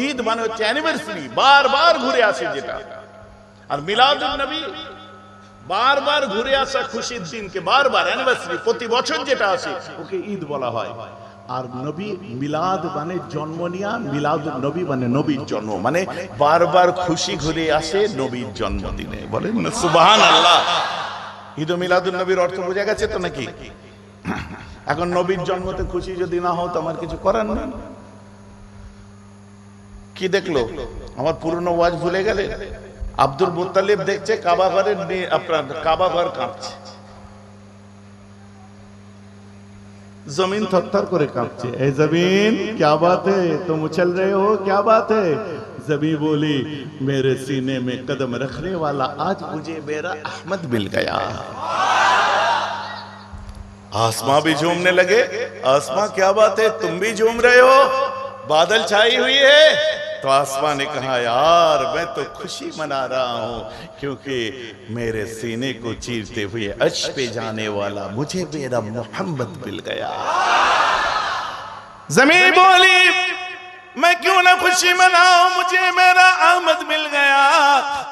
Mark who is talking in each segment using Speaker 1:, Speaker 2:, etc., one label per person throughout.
Speaker 1: ঈদ মানে হচ্ছে অ্যানিভার্সারি, বারবার ঘুরে আসে যেটা। আর মিলাদুন নবী বারবার ঘুরে আসা খুশির দিনকে বারবার অ্যানিভার্সারি, প্রতি বছর যেটা আসে ওকে ঈদ বলা হয়। আর নবী মিলাদ মানে জন্ম নিয়া, মিলাদুন নবী মানে নবীর জন্ম, মানে বারবার খুশি ঘুরে আসে নবীর জন্মদিনে। বলেন না সুবহানাল্লাহ। ঈদ ও মিলাদুন নবীর অর্থ বোঝা গেছে তো নাকি? এখন নবীর জন্মতে খুশি যদি না হও তো আমার কিছু করার নেই। কি দেখলো? আমার পুরনো ওয়াজ ভুলে গেলে? আব্দুল মুত্তালিব দেখছে কাবা ঘরের, আপনার কাবা ঘর কাঁপছে, जमीन थर-थर করে কাঁপছে। ए जमीन क्या बात है, तुम उछल रहे हो, क्या बात है? जमीन बोली मेरे सीने में कदम रखने वाला आज मुझे मेरा अहमद मिल गया। आसमां भी झूमने लगे। आसमां क्या बात है, तुम भी झूम रहे हो? बादल छाई हुई है। तो आसमां ने कहा यार मैं तो खुशी मना रहा हूं क्योंकि मेरे सीने को चीरते हुए अर्श पे जाने वाला मुझे मेरा मोहम्मद मिल गया। ज़मीन बोली मैं क्यों ना खुशी मनाऊं, मुझे मेरा अहमद मिल गया।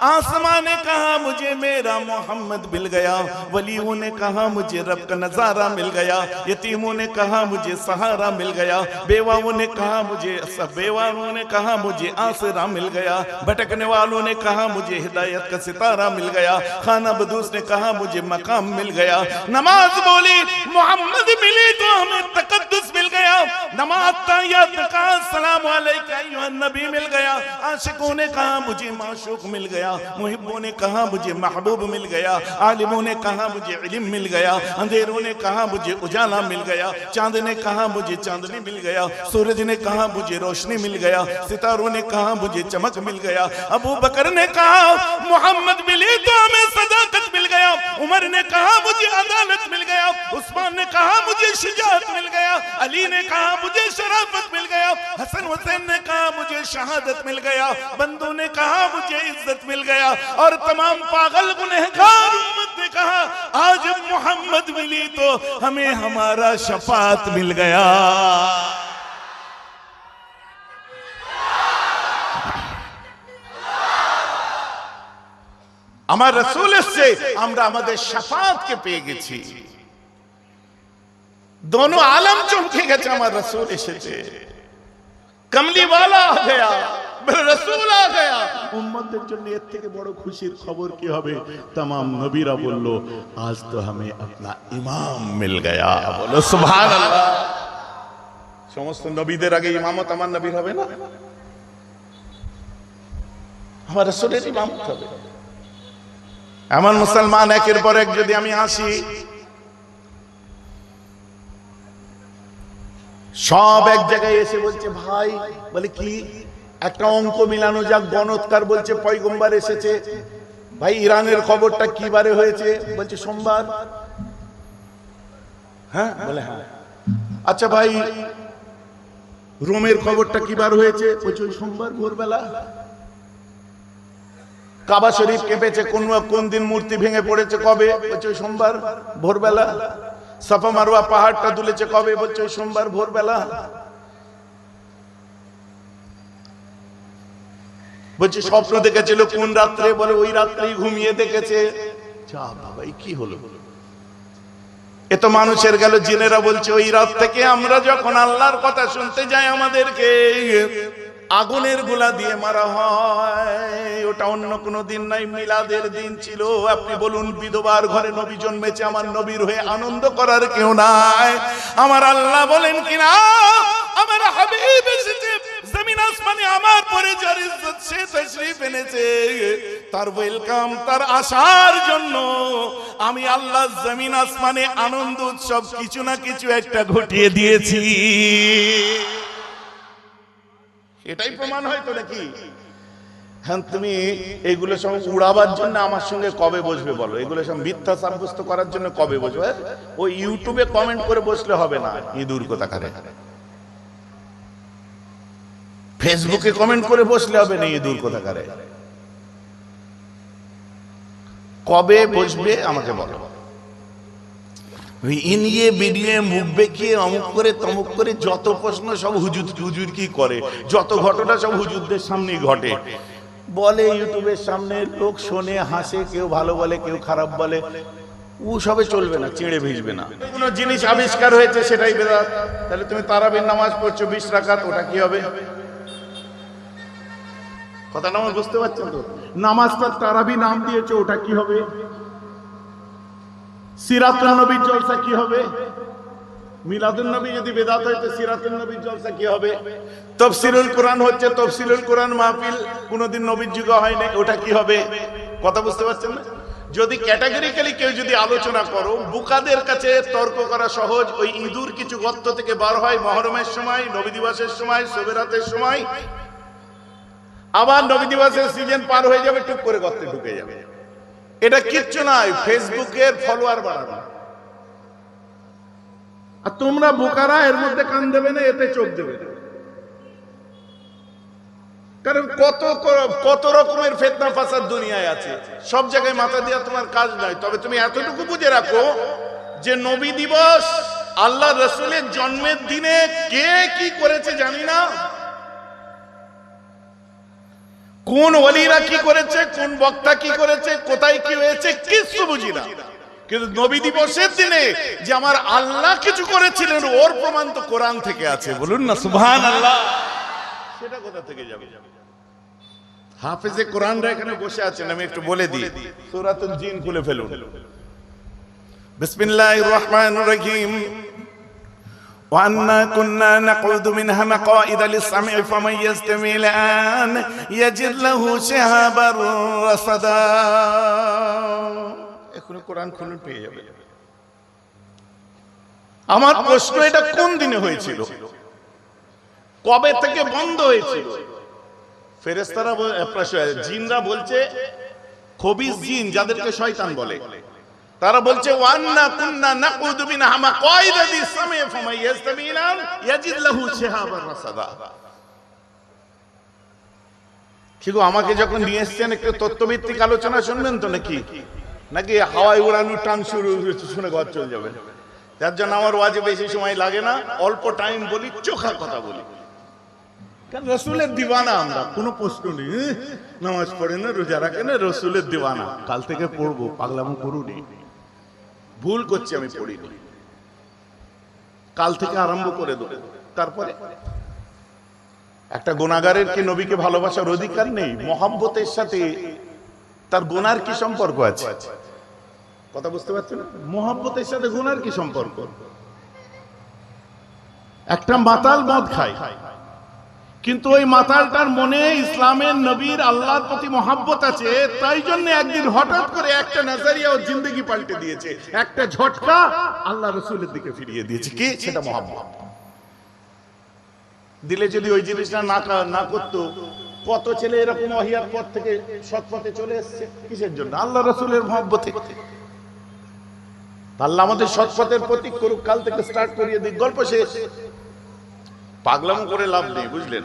Speaker 1: आसमां ने कहा मुझे मेरा मोहम्मद मिल गया। वलियों ने कहा मुझे रब का नजारा मिल गया। यतीमों ने कहा मुझे सहारा मिल गया। बेवाओं ने कहा मुझे, सब बेवाओं ने कहा मुझे आसरा मिल गया। भटकने वालों ने कहा मुझे हिदायत का सितारा मिल गया। खाना बदूस ने कहा मुझे मकाम मिल गया। नमाज बोली मोहम्मद मिली तो हमें तकद्दुस मिल गया। नमाज तहियत का सलाम नबी मिल गया। आशिकों ने कहा मुझे माशूक मिल गया। मुहिब्बों ने कहा मुझे महबूब मिल गया। आलिमों ने कहा मुझे इल्म मिल गया। अंधेरों ने कहा मुझे उजाला मिल गया। चांद ने कहा मुझे चांदनी मिल गया। सूरज ने कहा मुझे रोशनी मिल गया। सितारों ने कहा मुझे चमक मिल गया। अबू बकर ने कहा मोहम्मद मिली तो हमें सदाकत मिल गया। उमर ने कहा मुझे अदालत मिल गया। उस्मान ने कहा मुझे शुजाअत मिल गया। अली ने कहा मुझे शराफत मिल गया। हसन हुसैन ने कहा मुझे शहादत मिल गया। बंदों ने कहा मुझे इज्जत मिल गया। और तमाम पागल गुनहगार उम्मत ने कहा आज मोहम्मद मिली तो हमें हमारा शफाअत मिल गया। আমার রাসূল এসে আমরা আমাদের শাফাআতকে পেয়ে গেছি। दोनों आलम चमके গেছে, আমার রাসূল এসেছে। कमली वाला आ गया, मेरा रसूल आ गया। उम्मतদের জন্য এর থেকে বড় খুশির খবর কি হবে? तमाम নবীরা বলল आज तो हमें अपना इमाम मिल गया। বলো সুবহানাল্লাহ। সমস্ত নবীদের আগে ইমামত আমার নবীর হবে না? আমার রাসূলের ইমামত হবে। এমন মুসলমান একের পর এক যদি আমি আসি, সব এক জায়গায় এসে বলছে ভাই, বলে কি একটা অঙ্ক মিলানো যাক। গণৎকার বলছে পয়গম্বর এসেছে। ভাই ইরানের খবরটা কি বারে হয়েছে? বলছে সোমবার। হ্যাঁ, বলে হ্যাঁ। আচ্ছা ভাই রোমের খবরটা কি বার হয়েছে? বলছে ওই সোমবার ভোরবেলা। কাবা শরীফ কেঁপেছে কোন দিন? মূর্তি ভেঙে পড়েছে কবে? বলছে ওই সোমবার ভোরবেলা। সাফা মারওয়া পাহাড়টা দুলেছে কবে? বলছে ওই সোমবার ভোরবেলা। বলছে স্বপ্ন দেখেছিল কোন রাত্রে? বলে ওই রাত্রেই ঘুমিয়ে দেখেছে। যা বাবা, কি হলো? এ তো মানুষের গেল। জিনেরা বলছে ওই রাত থেকে আমরা যখন আল্লাহর কথা শুনতে যাই আমাদেরকে আগুনের গোলা দিয়ে মারা হয়। ওটা অন্য কোনো দিন নাই, মিলাদের দিন ছিল। আপনি বলুন বিধবার ঘরে নবী জন্মেছে, আমার নবীর হয়ে আনন্দ করার কেউ নাই। আমার আল্লাহ বলেন কিনা আমার হাবিব এসেছে জমিন আসমানে, আমার পরে যার ইজ্জত সে তাশরীফ এনেছে, তার ওয়েলকাম, তার আসার জন্য আমি আল্লাহ জমিন আসমানে আনন্দ উৎসব কিছু না কিছু একটা ঘটিয়ে দিয়েছি। এটাই প্রমাণ হয় তো নাকি? হ্যাঁ, তুমি এগুলো সব উড়াবার জন্য আমার সঙ্গে কবে বসবে বলো? এগুলো সব মিথ্যা সাব্যস্ত করার জন্য কবে বসবে? ওই ইউটিউবে কমেন্ট করে বসলে হবে না। ইঁদুর কোথাকারে। ফেসবুকে কমেন্ট করে বসলে হবে না। ইঁদুর কোথাকারে। কবে বসবে আমাকে বলো। ইনিয়ে বেরিয়ে মুখ বেঁকিয়ে অমুক করে তমুক করে যত প্রশ্ন সব হুজুর কি করে, যত ঘটনা সব হুজুরদের সামনেই ঘটে। বলে ইউটিউবের সামনে, লোক শোনে, হাসে, কেউ ভালো বলে কেউ খারাপ বলে, ও সবে চলবে না, চেড়ে ভিজবে না। কোন জিনিস আবিষ্কার হয়েছে সেটাই বেদাত। তাহলে তুমি তারাবির নামাজ পড়ছো 20 রাকাত, ওটা কি হবে? কথা নামাজ বুঝতে পারছেন তো? নামাজটা তারাবি নাম দিয়েছে, ওটা কি হবে? সিরাতুন নবীর জলসা কি হবে? মিলাদুন নবী যদি বেদাত হয় তো সিরাতুন নবীর জলসা কি হবে? তাফসীরুল কোরআন হচ্ছে, তাফসীরুল কোরআন মাহফিল কোনদিন নবীর যুগে হয়নি, ওটা কি হবে? কথা বুঝতে পারছেন না? যদি ক্যাটাগরিক্যালি কেউ যদি আলোচনা করো, বুকাদের কাছে তর্ক করা সহজ। ওই ইঁদুর কিছু গর্ত থেকে বার হয় মহরমের সময়, নবী দিবসের সময়, সবেরাতের সময়, আবার নবী দিবসের সিজন পার হয়ে যাবে, টুক করে গর্তে ঢুকে যাবে। এটা কিচ্ছু নয়, ফেসবুকের ফলোয়ার বাড়ানো। আর তোমরা বোকারা এর মধ্যে কান দেবে না, এতে চোখ দেবে না। কারণ কত রকমের ফিতনা ফাসাদ দুনিয়ায় আছে, সব জায়গায় মাথা দেওয়া তোমার কাজ নয়। তবে তুমি এতটুকু বুঝে রাখো যে নবী দিবস আল্লাহ রাসূলের জন্মের দিনে কে কি করেছে জানি না, কোন ওলিরা কি করেছে, কোন বক্তা কি করেছে, কোথায় কি হয়েছে, কিছু বুঝি না। কিন্তু নবী দিবসের দিনে যে আমার আল্লাহ কিছু করেছিলেন, ওর প্রমাণ তো কোরআন থেকে আছে। বলুন না সুবহানাল্লাহ। সেটা কোথা থেকে যাবে? হাফেজে কোরআনরা এখানে বসে আছেন, আমি একটু বলে দিই। সূরাতুল জিন খুলে ফেলুন। বিসমিল্লাহির রহমানির রহিম। وَأَنَّا كُنَّا نَقْعُدُ مِنْهَا مَقَاعِدَ لِلسَّمْعِ فَمَن يَسْتَمِعِ الْآنَ يَجِدْ لَهُ شِهَابًا رَّصَدًا। এখন কোরআন খুলে পেয়ে যাবে। আমার প্রশ্ন, এটা কোন দিনে হয়েছিল, কবে থেকে বন্ধ হয়েছিল? ফেরেশতারা জিনরা বলছে, খবিস জিন যাদেরকে শয়তান বলে, তারা বলছে ওয়ান্না কুন্না নাকুদু মিনহা মাকাইদা লিস-সামি ফামান ইয়াসতামি'না ইয়াজিদ লাহু শিহাবান রাসাদা। কি গো, আমাকে যখন নিয়ে এসেছেন একটু তত্ত্বভিত্তিক আলোচনা শুনবেন তো নাকি হাওয়ায় উড়ানো টান শুনে ঘর চলে যাবেন? যার জন্য আমার ওয়াজে বেশি সময় লাগে না, অল্প টাইম বলি, চোখা কথা বলি। কারণ রসুলের দিওয়ানা আমরা, কোনো প্রশ্ন নেই। নামাজ পড়ে না, রোজা রাখে না, রসুলের দিওয়ানা। কাল থেকে পড়বো, পাগলামো করুনি, ভুল করছি আমি পড়িনি, কাল থেকে আরম্ভ করে দেবো। তারপরে একটা গুনাহগারের কি নবীকে ভালোবাসার অধিকার নেই? মহব্বতের সাথে তার গুনার কি সম্পর্ক আছে? কথা বুঝতে পারছেন? মহব্বতের সাথে গুনার কি সম্পর্ক? একটা মাতাল মদ খায়, কিন্তু ওই মাতালটার মনে ইসলামের নবীর আল্লাহর প্রতি মহব্বত আছে, তাই জন্য একদিন হঠাৎ করে একটা নজরিয়া ও জিন্দেগি পাল্টে দিয়েছে, একটা ঝটকা আল্লাহ রাসূলের দিকে ফিরিয়ে দিয়েছে। কি সেটা? মহব্বত। দিলে যদি ওই জিনিসটা না করতো, কত ছেলে এরকম ওহিয়ার পথ থেকে সৎ পথে চলে এসেছে। কিসের জন্য? আল্লাহ রাসূলের মহব্বতে। আল্লাহ আমাদের সৎ পথের প্রতীক করুক, কাল থেকে স্টার্ট করিয়ে দিক, গল্প শেষ। পাগলামো করে লাভ নেই, বুঝলেন?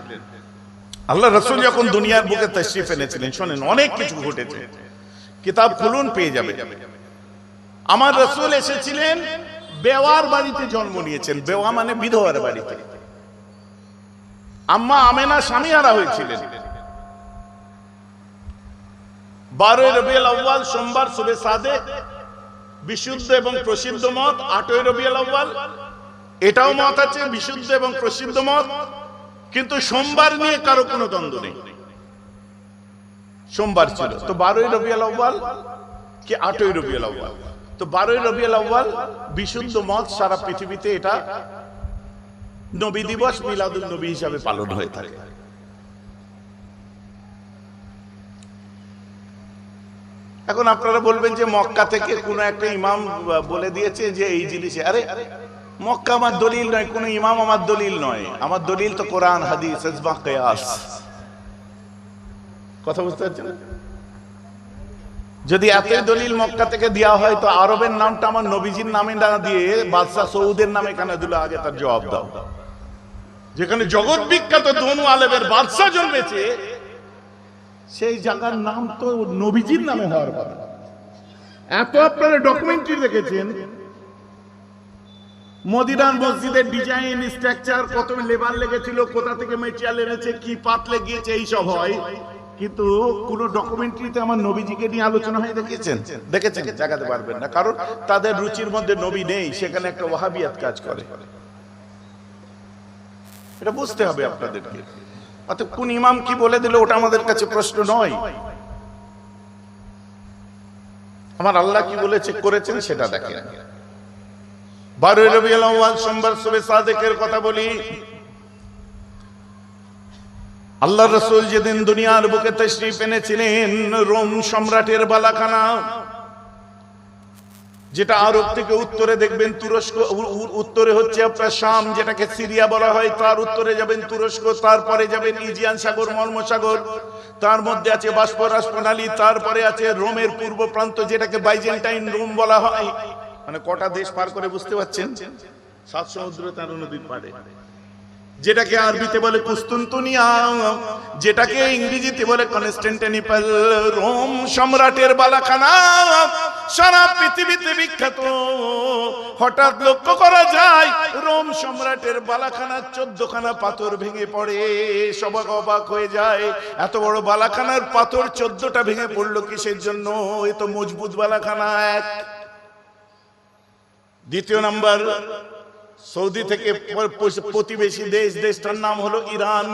Speaker 1: আল্লাহ রাসূল যখন দুনিয়ার বুকে তাশরীফ এনেছিলেন, শোনেন, অনেক কিছু ঘটেছে। কিতাব খুলুন, পেয়ে যাবে। আমার রাসূল এসেছিলেন বেওয়ার বাড়িতে, জন্ম নিয়েছেন। বেওয়া মানে বিধবার বাড়িতে। আম্মা আমেনা স্বামীহারা হয়েছিলেন। 12 রবিউল আউয়াল সোমবার সুবে সাদেক, বিশুদ্ধ এবং প্রসিদ্ধ মত। 8 রবিউল আউয়াল, এটাও মত আছে, বিশুদ্ধ এবং প্রসিদ্ধ মত। কিন্তু সোমবার নিয়ে কারো কোনো দ্বন্দ্ব নেই। সোমবার ছিল তো 12 রবিউল আউয়াল কি 8 রবিউল আউয়াল? তো 12 রবিউল আউয়াল বিশুদ্ধ মত, সারা পৃথিবীতে এটা নবী দিবস, মিলাদুন নবী হিসাবে পালন হয়ে থাকে। এখন আপনারা বলবেন যে মক্কা থেকে কোন একটা ইমাম বলে দিয়েছে যে এই জিনিস। আরে মক্কা আমার দলিল নয়, কোন ইমাম আমার দলিল নয়। আমার দলিল তো কোরআন, হাদিস, ইজমা, কিয়াস। কথা বুঝতে পারছেন? যদি এতই দলিল মক্কা থেকে দেওয়া হয়, তো আরবের নামটা আমার নবীজির নামে না দিয়ে বাদশাহ সৌদের নামে কেন দিল? আগে তার জবাব দাও। যেখানে জগৎ বিখ্যাত দোনো আলেমের বাদশাহ জন্মেছে, সেই জায়গার নাম তো নবীজির নামে হওয়ার কথা। এত আপনারা ডকুমেন্টারি দেখেছেন, মদিনার মসজিদের ডিজাইন স্ট্রাকচার, কত লেবার লেগেছিল, কোথা থেকে মেটেরিয়াল এনেছে, কি পাত লেগিয়েছে, এইসব হয়। কিন্তু কোন ডকুমেন্টারিতে আমার নবীজিকে নিয়ে আলোচনা হয় দেখেছেন? দেখাতে পারবেন না, কারণ তাদের রুচির মধ্যে নবী নেই, সেখানে একটা ওয়াহাবিয়াত কাজ করে। এটা বুঝতে হবে আপনাদেরকে। অর্থাৎ কোন ইমাম কি বলে দিল ওটা আমাদের কাছে প্রশ্ন নয়, আমার আল্লাহ কি বলেছে করেছেন সেটা দেখেন। 12 রবিউল আউয়াল সোমবার শুবে সাদেকের কথা বলি। আল্লাহ রাসূল যেদিন দুনিয়ার বুকে তাশরীফ এনেছিলেন, রোম সম্রাটের বালাখানা, যেটা আরব থেকে উত্তরে দেখবেন তুরস্ক, উত্তরে হচ্ছে আপনার শাম, যেটাকে সিরিয়া বলা হয়, তার উত্তরে যাবেন তুরস্ক, তারপরে যাবেন ইজিয়ান সাগর, মর্মসাগর, তার মধ্যে আছে বসফরাস প্রণালী, তারপরে আছে রোমের পূর্ব প্রান্ত, যেটাকে বাইজেন্টাইন রোম বলা হয়। মানে কটা দেশ পার করে বুঝতে পারছেন? 7 সমুদ্র 13 নদীর পাড়ে, যেটাকে আরবিতে বলে কুস্তুনতুনিয়া, যেটাকে ইংরেজিতে বলে কনস্টান্টিনোপল। রোম সম্রাটের বালাখানা সারা পৃথিবীতে বিখ্যাত। হঠাৎ লক্ষ্য করা যায় রোম সম্রাটের বালাখানা 14খানা পাথর ভেঙে পড়ে। সবাই অবাক হয়ে যায়, এত বড় বালাখানার পাথর 14টা ভেঙে পড়লো কিসের জন্য? এ তো মজবুত বালাখানা। এক। দ্বিতীয় নাম্বার, সৌদি থেকে প্রতিবেশী দেশ, দেশটার নাম হলো ইরান।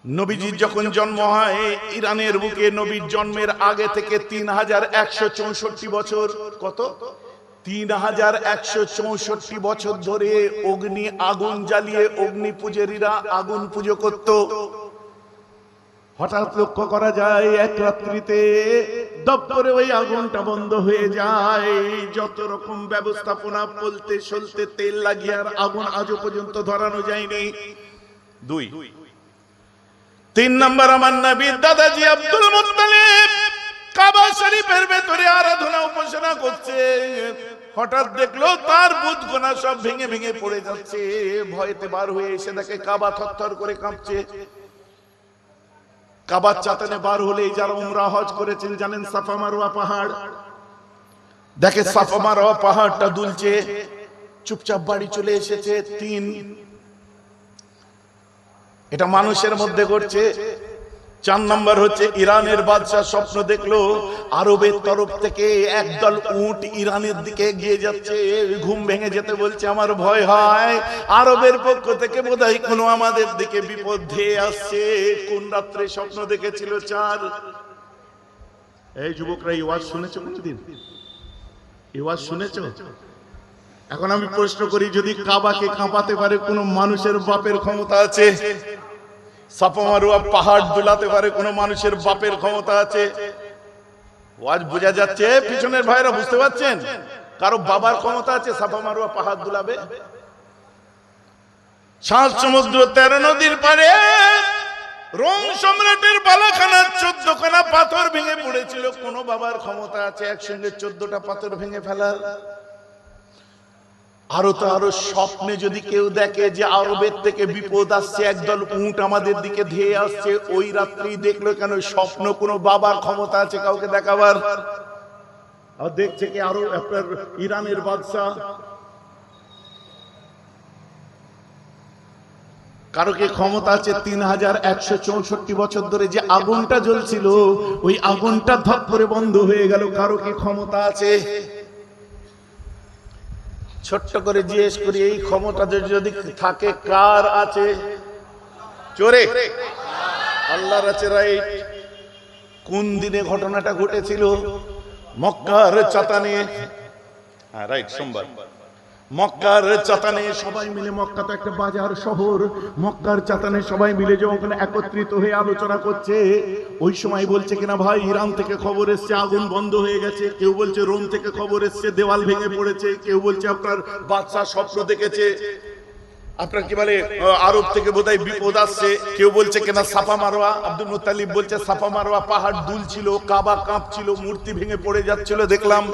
Speaker 1: নবীজির যখন জন্ম হয়, ইরানের বুকে নবীর জন্মের আগে থেকে 3164 বছর, কত? 3164 বছর ধরে অগ্নি আগুন জ্বালিয়ে অগ্নি পূজারীরা আগুন পুজো করত। হঠাৎ লক্ষ্য করা যায় এক রাত্রিতে দপ করে ওই আগুনটা বন্ধ হয়ে যায়। যত রকম ব্যবস্থাপনা বলতে সলতে তেল লাগিয়ে আর আগুন আজও পর্যন্ত ধরানো যায়নি। 2। 3 নাম্বার, আমার নবীর দাদাজি আব্দুল মুত্তালিব কাবা শরীফের ভেতরে আরাধনা উপাসনা করছে। হঠাৎ দেখলো তার বুতগোনা সব ভেঙে ভেঙে পড়ে যাচ্ছে। ভয়েতে বার হয়ে এসে দেখে কাবা থরথর করে কাঁপছে। কাবার চাতানে বার হলে যারা উমরা হজ করেছেন জানেন, সাফা মারওয়া পাহাড়, দেখে সাফা মারওয়া পাহাড়টা দুলছে। চুপচাপ বাড়ি চলে এসেছে। 3, এটা মানুষের মধ্যে ঘটছে। 4 নাম্বার হচ্ছে ইরানের বাদশা স্বপ্ন দেখলো আরবের তরফ থেকে একদল উট ইরানের দিকে এগিয়ে যাচ্ছে। ঘুম ভেঙে যেতে বলছে, আমার ভয় হয় আরবের পক্ষ থেকে বোধহয় কোনো আমাদের দিকে বিপদ ধেয়ে আসছে। কোন রাত্রে স্বপ্ন দেখেছিল? 4। এই যুবকরা, এই ওয়াজ শুনেছো কোনদিন? এই ওয়াজ শুনেছো? এখন আমি প্রশ্ন করি, যদি কাবাকে কাঁপাতে পারে কোন মানুষের বাপের ক্ষমতা আছে? সাফা মারওয়া পাহাড় দুলাতে পারে কোন মানুষের বাপের ক্ষমতা আছে? ওয়াজ বোঝা যাচ্ছে? পিছনের ভাইরা বুঝতে পারছেন? কারো বাবার ক্ষমতা আছে সাফা মারওয়া পাহাড় দুলাবে? 7 সমুদ্র 13 নদীর পারে রোম সম্রাটের বালাখানার 14খানা পাথর ভেঙে পড়েছিল। কোন বাবার ক্ষমতা আছে একসঙ্গে 14টা পাথর ভেঙে ফেলার? আরো স্বপ্নে যদি কেউ দেখে যে আরবের থেকে বিপদ আসছে, একদল উট আমাদের দিকে ধেয়ে আসছে, ওই রাত্রি দেখলো কেন? স্বপ্ন কোন বাবার ক্ষমতা আছে কাউকে দেখাবার? আর দেখছে কি আরো আপনার ইরানের বাদশা? কারো কি ক্ষমতা আছে 3164 বছর ধরে যে আগুনটা জ্বলছিল ওই আগুনটা ধপ করে বন্ধ হয়ে গেল? কারো কি ক্ষমতা আছে? ছোট্ট করে জিজ্ঞেস করি, এই ক্ষমতা যদি থাকে কার আছে? চোরে আল্লাহর আছে, রাইট? কোন দিনে ঘটনাটা ঘটেছিল? মক্কার চাতানে, হ্যাঁ রাইট, সোমবার। মক্কার চাতানে সবাই মিলে, মক্কা তো একটা বাজার শহর, মক্কার চাতানে সবাই মিলে যখন একত্রিত হয়ে আলোচনা করছে, ওই সময় বলছে কিনা ভাই ইরান থেকে খবর এসছে আগুন বন্ধ হয়ে গেছে, কেউ বলছে রোম থেকে খবর এসছে দেওয়াল ভেঙে পড়েছে, কেউ বলছে আপনার বাদশা স্বপ্ন দেখেছে আপনার কি বলে আরব থেকে বোধহয় বিপদ আসছে, কেউ বলছে কিনা সাফা মারওয়া, আব্দুল মুত্তালিব বলছে সাফা মারওয়া পাহাড় দুলছিল, কাবা কাঁপছিল, মূর্তি ভেঙে পড়ে যাচ্ছিল দেখলাম।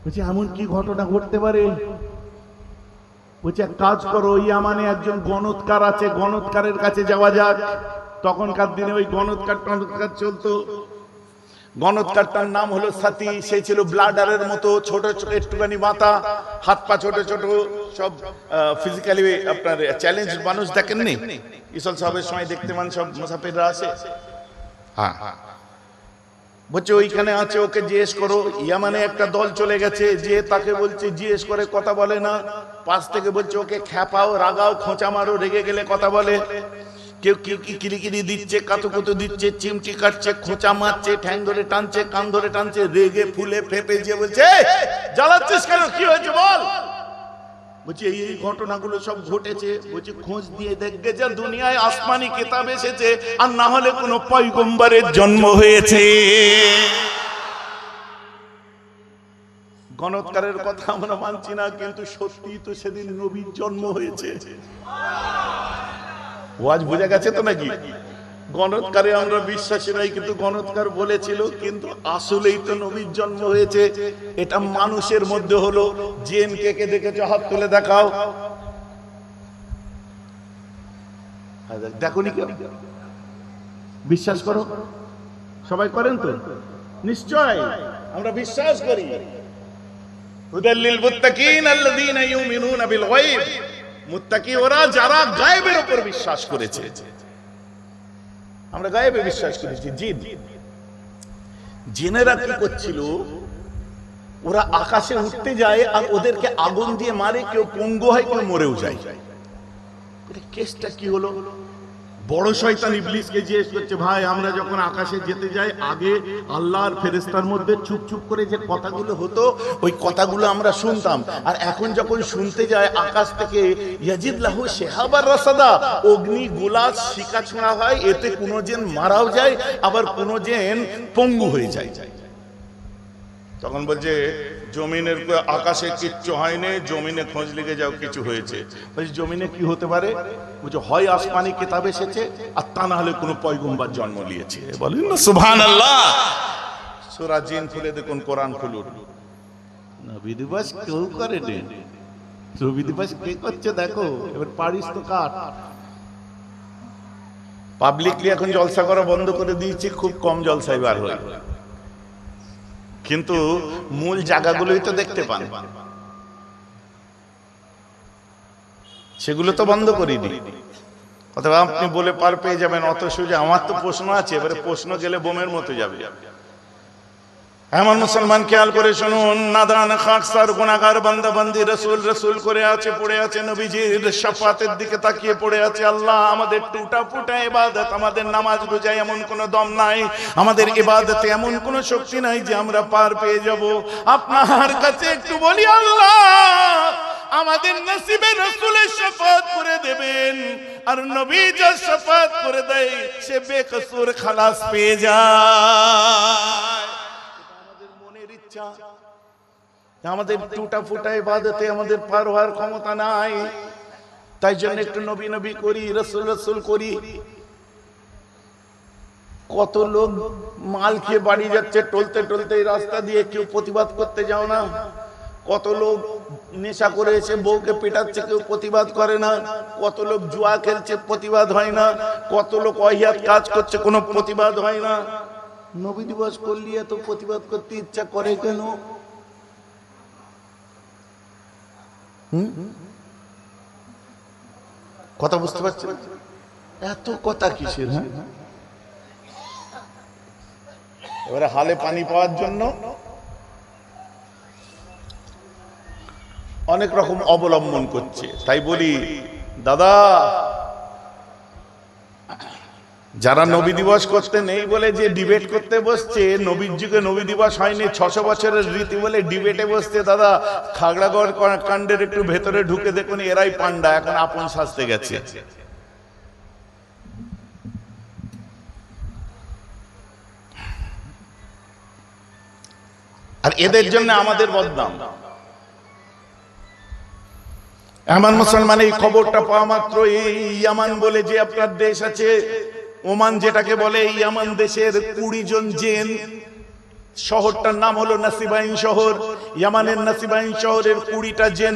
Speaker 1: বলছে এমন কি ঘটনা ঘটতে পারে? বলছে এক কাজ করো, ইয়ামানে একজন গণৎকার আছে, গণৎকারের কাছে যাওয়া যাক। তখনকার দিনে ওই গণৎকার চলতো। গণৎকারটার নাম হলো সাথী। সে ছিল ব্লাডারের মতো, ছোট ছোট একটুখানি মাথা, হাত পা ছোট ছোট, সব ফিজিক্যালি আপনার চ্যালেঞ্জ মানুষ দেখেননি, ইসল সাহেবের সময় দেখতে মান সব মুসাফিররা আসে। হ্যাঁ, বলছে ওইখানে আছে, ওকে জিজ্ঞেস করো। ইয়ামানে একটা দল চলে গেছে, যে তাকে বলছে জিজ্ঞেস করে কথা বলে না, পাশ থেকে বলছে ওকে খ্যাপাও, রাগাও, খোঁচা মারো, রেগে গেলে কথা বলে। কেউ কেউ কি কিরিকিরি দিচ্ছে, কাতুকুতু দিচ্ছে, চিমটি কাটছে, খোঁচা মারছে, ঠ্যাং ধরে টানছে, কান ধরে টানছে, রেগে ফুলে ফেপে যে বলছে জ্বালাচ্ছিস কেন, কি হয়েছে বল। বলছি এই ঘটনাগুলো সব ঘটেছে। বলছি খোঁজ দিয়ে দেখবে যে দুনিয়ায় আসমানি কিতাব এসেছে, আর না হলে কোন পয়গম্বরের জন্ম হয়েছে। গণৎকারের কথা আমরা মানছি না, কিন্তু সত্যি তো সেদিন নবীর জন্ম হয়েছে। ওয়াজ বোঝা গেছে তো নাকি? গণৎকারে আমরা বিশ্বাসী নাই, কিন্তু গণৎকার বলেছিল, কিন্তু আসলেই তো নবীর জন্ম হয়েছে। এটা মানুষের মধ্যে হলো। জিন কে কে দেখেছো, হাত তুলে দেখাও। দেখো নি কেউ? বিশ্বাস করো, সবাই করেন তো? নিশ্চয় আমরা বিশ্বাস করি। হুদাল লিল মুত্তাকিন আল্লাযীনা ইউমিনুনা বিল গায়ব। মুত্তাকি ওরা যারা গায়েবের উপর বিশ্বাস করেছে। আমরা গায়েবে বিশ্বাস করেছি। জিনেরা কি করছিল, ওরা আকাশে উঠতে যায় আর ওদেরকে আগুন দিয়ে মারে, কেউ পঙ্গু হয়, কেউ মরেও যায়। কেসটা কি হলো? বড় শয়তান ইবলিসকে জিজ্ঞেস করছে, ভাই আমরা যখন আকাশে যেতে যাই, আগে আল্লাহর ফেরেশতার মধ্যে চুপ চুপ করে যে কথাগুলো হতো, ওই কথাগুলো আমরা শুনতাম, আর এখন যখন শুনতে যায় আকাশ থেকে ইয়াজিদ লাহু শিহাবার রাসাদা, অগ্নি গোলা শিকা ছোঁড়া হয়, এতে কোনো জেন মারাও যায়, আবার কোনো জেন পঙ্গু হয়ে যায়। তখন বলছে জমিনের, আকাশে কিচ্ছু হয়নি, জমিনে খোঁজ লেগে যাও, কিছু হয়েছে। বলছে জমিনে কি হতে পারে? বলছে হয় আসমানি কিতাব এসেছে, আর তা না হলে কোনো পয়গম্বর জন্ম নিয়েছে। বলেন না সুবহানাল্লাহ। সূরা জিন খুলে দেখুন, কোরআন খুলুন। নবী দিবস কেউ করে না, নবী দিবস কে করছে দেখো। এবার পারিস তো কাট। পাবলিকলি এখন জলসা করা বন্ধ করে দিয়েছি, খুব কম জলসাই বার হয়, কিন্তু মূল জায়গাগুলোই তো দেখতে পান, সেগুলো তো বন্ধ করিনি। অথবা আপনি বলে পার পেয়ে যাবেন, অত সোজা। আমার তো প্রশ্ন আছে, এবারে প্রশ্ন গেলে বোমের মতো যাবে। এমন মুসলমান খেয়াল করে শুনুন, নাদান খাকসার গুনাহগার বান্দা বান্দি রাসূল রাসূল করে আছে, পড়ে আছে, নবীজির শাফাতের দিকে তাকিয়ে পড়ে আছে। আল্লাহ আমাদের টুটা ফুটা ইবাদত, আমাদের নামাজ রোজায় এমন কোনো দম নাই, আমাদের ইবাদতে এমন কোনো শক্তি নাই যে আমরা পার পেয়ে যাব। আপনার কাছে একটু বলি, আল্লাহ আমাদের নসিবে রাসূলের শাফাত করে দেবেন, আর নবী যার শাফাত করে দেয় সে বেকসুর খালাস পেয়ে যায়। আমাদের টুটা ফুটা ইবাদতে আমাদের পার হওয়ার ক্ষমতা নাই, তাই জন্য একটু নবী নবী করি, রাসূল রাসূল করি। কত লোক মাল খেয়ে বাড়ি যাচ্ছে, টলতে টলতে রাস্তা দিয়ে, কেউ প্রতিবাদ করতে যাও না। কত লোক নেশা করে এসে বউকে পেটাচ্ছে, কেউ প্রতিবাদ করে না। কত লোক জুয়া খেলছে, প্রতিবাদ হয় না। কত লোক অহিয়াত কাজ করছে, কোনো প্রতিবাদ হয় না। নবী দিবস করলি এত প্রতিবাদ করতে ইচ্ছা করে কেন? কথা বুঝতে পারছেন? এত কথা কিসের? এবারে হালে পানি পাওয়ার জন্য অনেক রকম অবলম্বন করছে। তাই বলি দাদা, যারা নবী দিবস করতে নেই বলে যে ডিবেট করতে বসছে, নবীর যুগে নবী দিবস হয়নি, 600 বছরের রীতি বলে ডিবেটে বসছে, দাদা খাগড়াগড় কাণ্ডের একটু ভেতরে ঢুকে দেখুন, এরাই পান্ডা এখন আপন সাজতে গেছে। আর এদের জন্য আমাদের বদনাম। এমন মুসলমান এই খবরটা পাওয়া মাত্র, এই ইয়ামান বলে যে আপনার দেশ আছে, ওমান যেটাকে বলে, ইয়ামান দেশের 20 জন জিন শহরটার নাম হলো নাসিবাইন শহর। ইয়ামানের নাসিবাইন শহরের 20টা জিন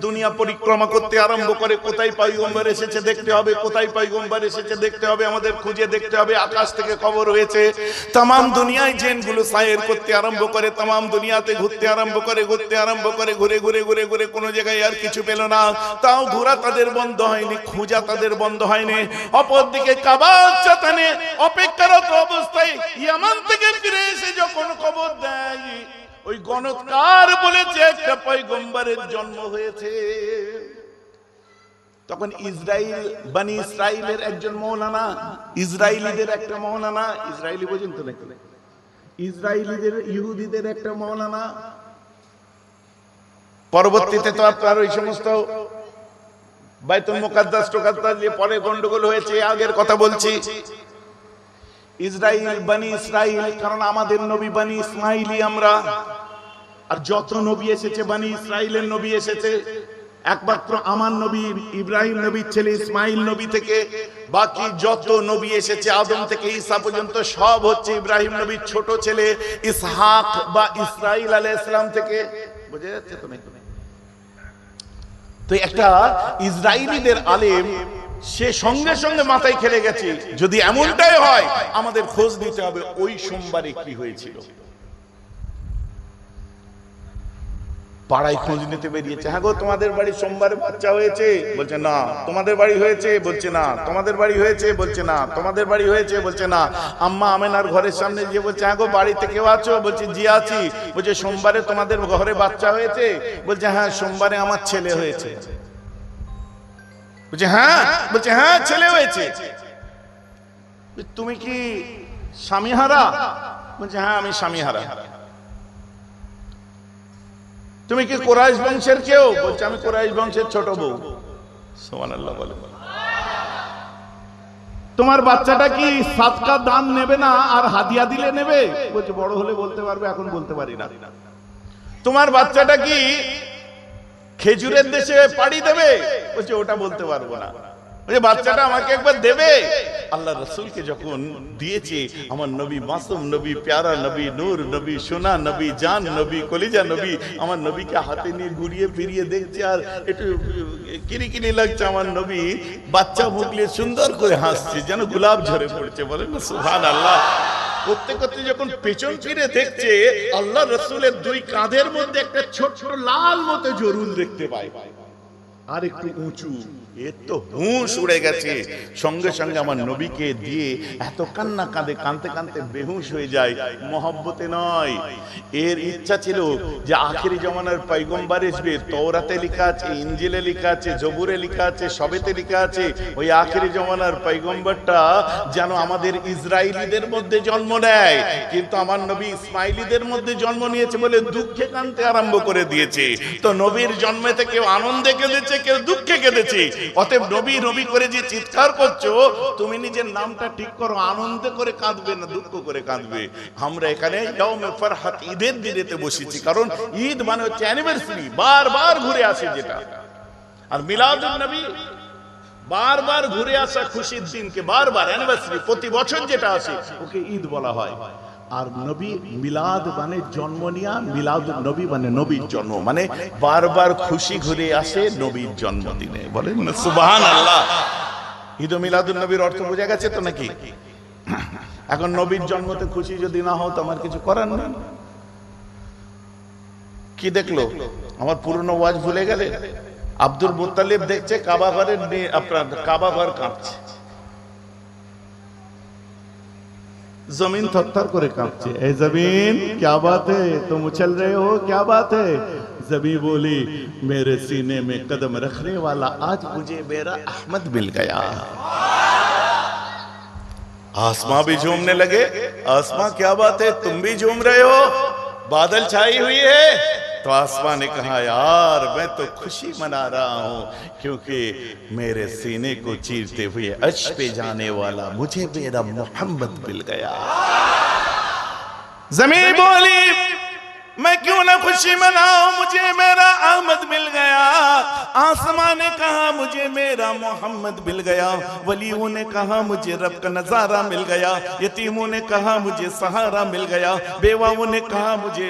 Speaker 1: দুনিয়া পরিক্রমা করতে আরম্ভ করে। কোথায় পয়গম্বর এসেছে দেখতে হবে, কোথায় পয়গম্বর এসেছে দেখতে হবে, আমাদের খুঁজে দেখতে হবে। আকাশ থেকে খবর হয়েছে तमाम দুনিয়ায় জিনগুলো সায়ের করতে আরম্ভ করে, तमाम দুনিয়াতে ঘুরতে আরম্ভ করে, ঘুরে ঘুরে ঘুরে ঘুরে কোনো জায়গায় আর কিছু পেল না। তাও ঘোরা তাদের বন্ধ হয়নি, খোঁজা তাদের বন্ধ হয়নি। অপরদিকে কাবা চাতানে অপেক্ষারত অবস্থায় ইয়ামান থেকে ফিরে এসে যখন খবর দেয় ওই গণৎকার বলেছে একটা পয়গম্বরের জন্ম হয়েছে, তখন বনি ইসরাইলের একজন মৌলানা, ইসরায়েলিদের একটা মৌলানা, ইসরায়েলি বোঝেন তো নাকি, ইসরায়েলিদের ইহুদিদের একটা মৌলানা, পরবর্তীতে তো আপনার ওই সমস্ত বাইতুল মুকাদ্দাস টোকাদ্দাস নিয়ে পরে গন্ডগোল হয়েছে, আগের কথা বলছি। ইসরায়েল বনি ইসরায়েল, কারণ আমাদের নবী বনি ইসমাইলি আমরা, আর যত নবী এসেছে বনি ইসরায়েলের নবী এসেছে একমাত্র আমার নবী ইব্রাহিম নবীর ছেলে ইসমাইল নবী থেকে। বাকি যত নবী এসেছে আদম থেকে ঈসা পর্যন্ত সব হচ্ছে ইব্রাহিম নবীর ছোট ছেলে ইসহাক বা ইসরাইল আলাইহিস সালাম থেকে। বুঝে যাচ্ছে তো নাকি? তো একটা ইসরায়েলিদের আলেম সে সঙ্গে সঙ্গে মাথায় খেলে গেছে, যদি এমনটাই হয় আমাদের খোঁজ নিতে হবে ওই সোমবারে কি হয়েছিল। পাড়ায় খোঁজ নিতে বেরিয়েছে, হ্যাঁ গো তোমাদের বাড়ি সোমবারে বাচ্চা হয়েছে, বলছে না। তোমাদের বাড়ি হয়েছে, বলছে না। তোমাদের বাড়ি হয়েছে, বলছে না। তোমাদের বাড়ি হয়েছে, বলছে না। আম্মা আমেনার ঘরের সামনে গিয়ে বলছে, হ্যাঁ গো বাড়িতে কেউ আছো, বলছে জি আছি। বলছে সোমবারে তোমাদের ঘরে বাচ্চা হয়েছে, বলছে হ্যাঁ সোমবারে আমার ছেলে হয়েছে। বলছে হ্যাঁ, বলছে হ্যাঁ ছেলে হয়েছে। তুমি কি স্বামীহারা? বলছে হ্যাঁ আমি স্বামীহারা। তুমি কি কুরাইশ বংশের কেউ? বলছে আমি কুরাইশ বংশের ছোট বউ। সুবহানাল্লাহ বলে। তোমার বাচ্চাটা কি সাদকা দান নেবে না আর হাদিয়া দিলে নেবে? বলছে বড় হলে বলতে পারবে, এখন বলতে পারি না। তোমার বাচ্চাটা কি খেজুরের দেশে পাড়ি দেবে? বলছে ওটা বলতে পারবো না। বলছে বাচ্চাটা আমাকে একবার দেবে। আল্লাহ রাসূলকে যখন দিয়েছে, আমার নবী মাসুম নবী, প্যারা নবী, নূর নবী, সোনা নবী, জান নবী, কলিজা নবী, আমার নবীকে হাতে নিয়ে ঘুরিয়ে ফিরিয়ে দেখছে আর একটু কিরিকিরি লাগছে। আমার নবী বাচ্চা মুখলে সুন্দর করে হাসছে, যেন গোলাপ ঝরে পড়ছে। বলেন না সুবহানাল্লাহ। করতে করতে যখন পেছন ফিরে দেখছে, আল্লাহ রাসূলের দুই কাঁধের মধ্যে একটা ছোট্ট লাল মতো জরুল দেখতে পায়, আর একটু উঁচু। এর তো হুঁশ উড়ে গেছে। সঙ্গে সঙ্গে আমার নবীকে দিয়ে এত কান্না কাঁদে, কাঁদতে কাঁদতে বেহুশ হয়ে যায়। মহব্বতে নয়, এর ইচ্ছা ছিল যে আখেরি জমানার পয়গম্বর আসবে। তওরাতে লেখা আছে, ইনজিলে লেখা আছে, জবুরে লেখা আছে, সবেতে লেখা আছে, ওই আখেরি জমানার পয়গম্বরটা যেন আমাদের ইসরায়েলিদের মধ্যে জন্ম নেয়। কিন্তু আমার নবী ইসমাইলিদের মধ্যে জন্ম নিয়েছে বলে দুঃখে কাঁদতে আরম্ভ করে দিয়েছে। তো নবীর জন্মেতে কেউ আনন্দে কেঁদেছে, কেউ দুঃখে কেঁদেছে। অতএব নবী নবী করে যে চিৎকার করছো, তুমি নিজের নামটা ঠিক করো। আনন্দে করে কাঁদবে না দুঃখ করে কাঁদবে। আমরা এখানে ইয়াউমে ফরহাত, ঈদের দিনেতে বসেছি, কারণ ঈদ মানে হচ্ছে অ্যানিভার্সারি, বারবার ঘুরে আসে যেটা। আর মিলাদুন নবী বারবার ঘুরে আসা খুশির দিনকে বারবার অ্যানিভার্সারি, প্রতি বছর যেটা আসে ওকে ঈদ বলা হয়। আর নবী মিলাদ মানে জন্ম নিয়া, মিলাদুন নবী মানে নবীর জন্ম, মানে বারবার খুশি ঘুরে আসে নবীর জন্মদিনে। বলেন না সুবহানাল্লাহ। ঈদ ও মিলাদুন নবীর অর্থ বোঝা গেছে তো নাকি? এখন নবীর জন্মতে খুশি যদি না হও তো আমার কিছু করার নেই। কি দেখলো? আমার পুরনো ওয়াজ ভুলে গেলে? আব্দুল মুত্তালিব দেখছে কাবা ঘরের, আপনার কাবা ঘর কাঁপছে, जमीन थर-थर করে কাঁপছে। ए जमीन क्या बात है, तुम उछल रहे हो, क्या बात है? जमीन बोली मेरे सीने में कदम रखने वाला आज मुझे मेरा अहमद मिल गया। आसमां भी झूमने लगे। आसमां क्या बात है, तुम भी झूम रहे हो? बादल छाई हुई है। तो आसमां ने कहा यार मैं तो खुशी मना रहा हूं, क्योंकि मेरे सीने को चीरते हुए अर्श पे जाने वाला मुझे मेरा मोहम्मद मिल गया। जमीन बोली मैं क्यों ना खुशी मनाऊं, मुझे मेरा अहमद मिल गया। आसमां ने कहा मुझे मेरा मोहम्मद मिल गया। वलियों ने कहा मुझे रब का नजारा मिल गया। यतीमों ने कहा मुझे सहारा मिल गया। बेवाओं ने कहा मुझे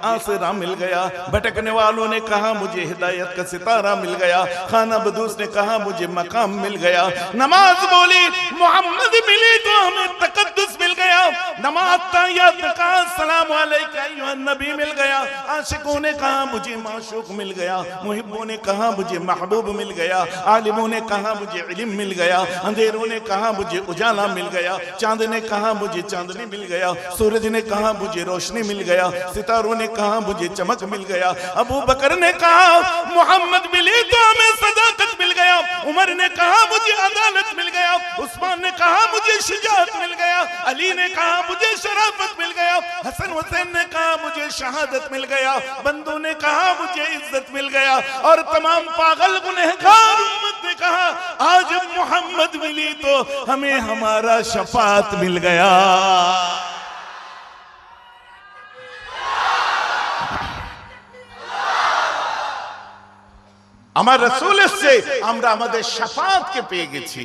Speaker 1: आसरा मिल गया। भटकने वालों ने कहा मुझे हिदायत का सितारा मिल गया। खाना बदूस ने कहा मुझे मकाम मिल गया। नमाज बोली मोहम्मद मिली तो हमें तकद्दुस मिल गया। नमाज ताहियत का सलाम नबी मिल गया। आशिकों ने कहा मुझे माशूक मिल गया। मुहिब्बों ने कहा मुझे महबूब मिल गया। आलिमों ने कहा मुझे इल्म मिल गया। अंधेरों ने कहा मुझे उजाला मिल गया। चांद ने कहा मुझे चांदनी मिल गया। सूरज ने कहा मुझे रोशनी मिल गया। सितारों ने कहा मुझे चमक मिल गया। अबू बकर ने कहा मोहम्मद मिले तो हमें सदाकत मिल गया। उमर ने कहा मुझे अदालत मिल गया। उस्मान ने कहा मुझे शुजाअत मिल गया। अली ने कहा मुझे शराफत मिल गया। हसन हुसैन ने कहा मुझे शहादत मिल गया। बंदों ने कहा मुझे इज्जत मिल गया। और तमाम पागल गुनहगार उम्मत ने कहा आज मोहम्मद मिली तो हमें हमारा शफाअत मिल गया। আমার রাসূল এসে আমরা আমাদের শাফাআতকে পেয়ে গেছি।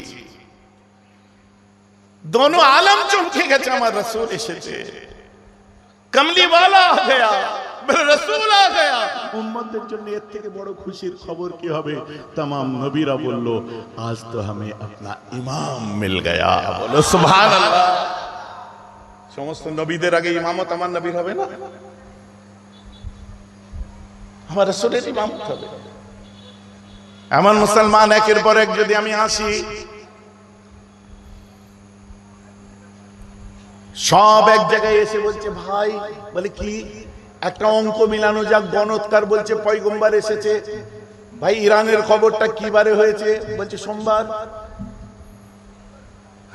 Speaker 1: दोनों आलम चमके गए। আমার রাসূল এসেছে। कमली वाला आ गया, मेरा रसूल आ गया। उम्मतদের জন্য এর থেকে বড় খুশির খবর কি হবে? तमाम নবীরা বলল आज तो हमें अपना इमाम मिल गया। बोलो सुभान अल्लाह। সমস্ত নবীদের আগে ইমামত আমার নবীর হবে না? আমার রাসূলের ইমামত হবে। এমন মুসলমান একের পর এক যদি আমি আসি, সব এক জায়গায় এসে বলছে ভাই, বলে কি একটা অঙ্ক মিলানো যাক। গণৎকার বলছে পয়গম্বর এসেছে। ভাই ইরানের খবরটা কি বারে হয়েছে? বলছে সোমবার।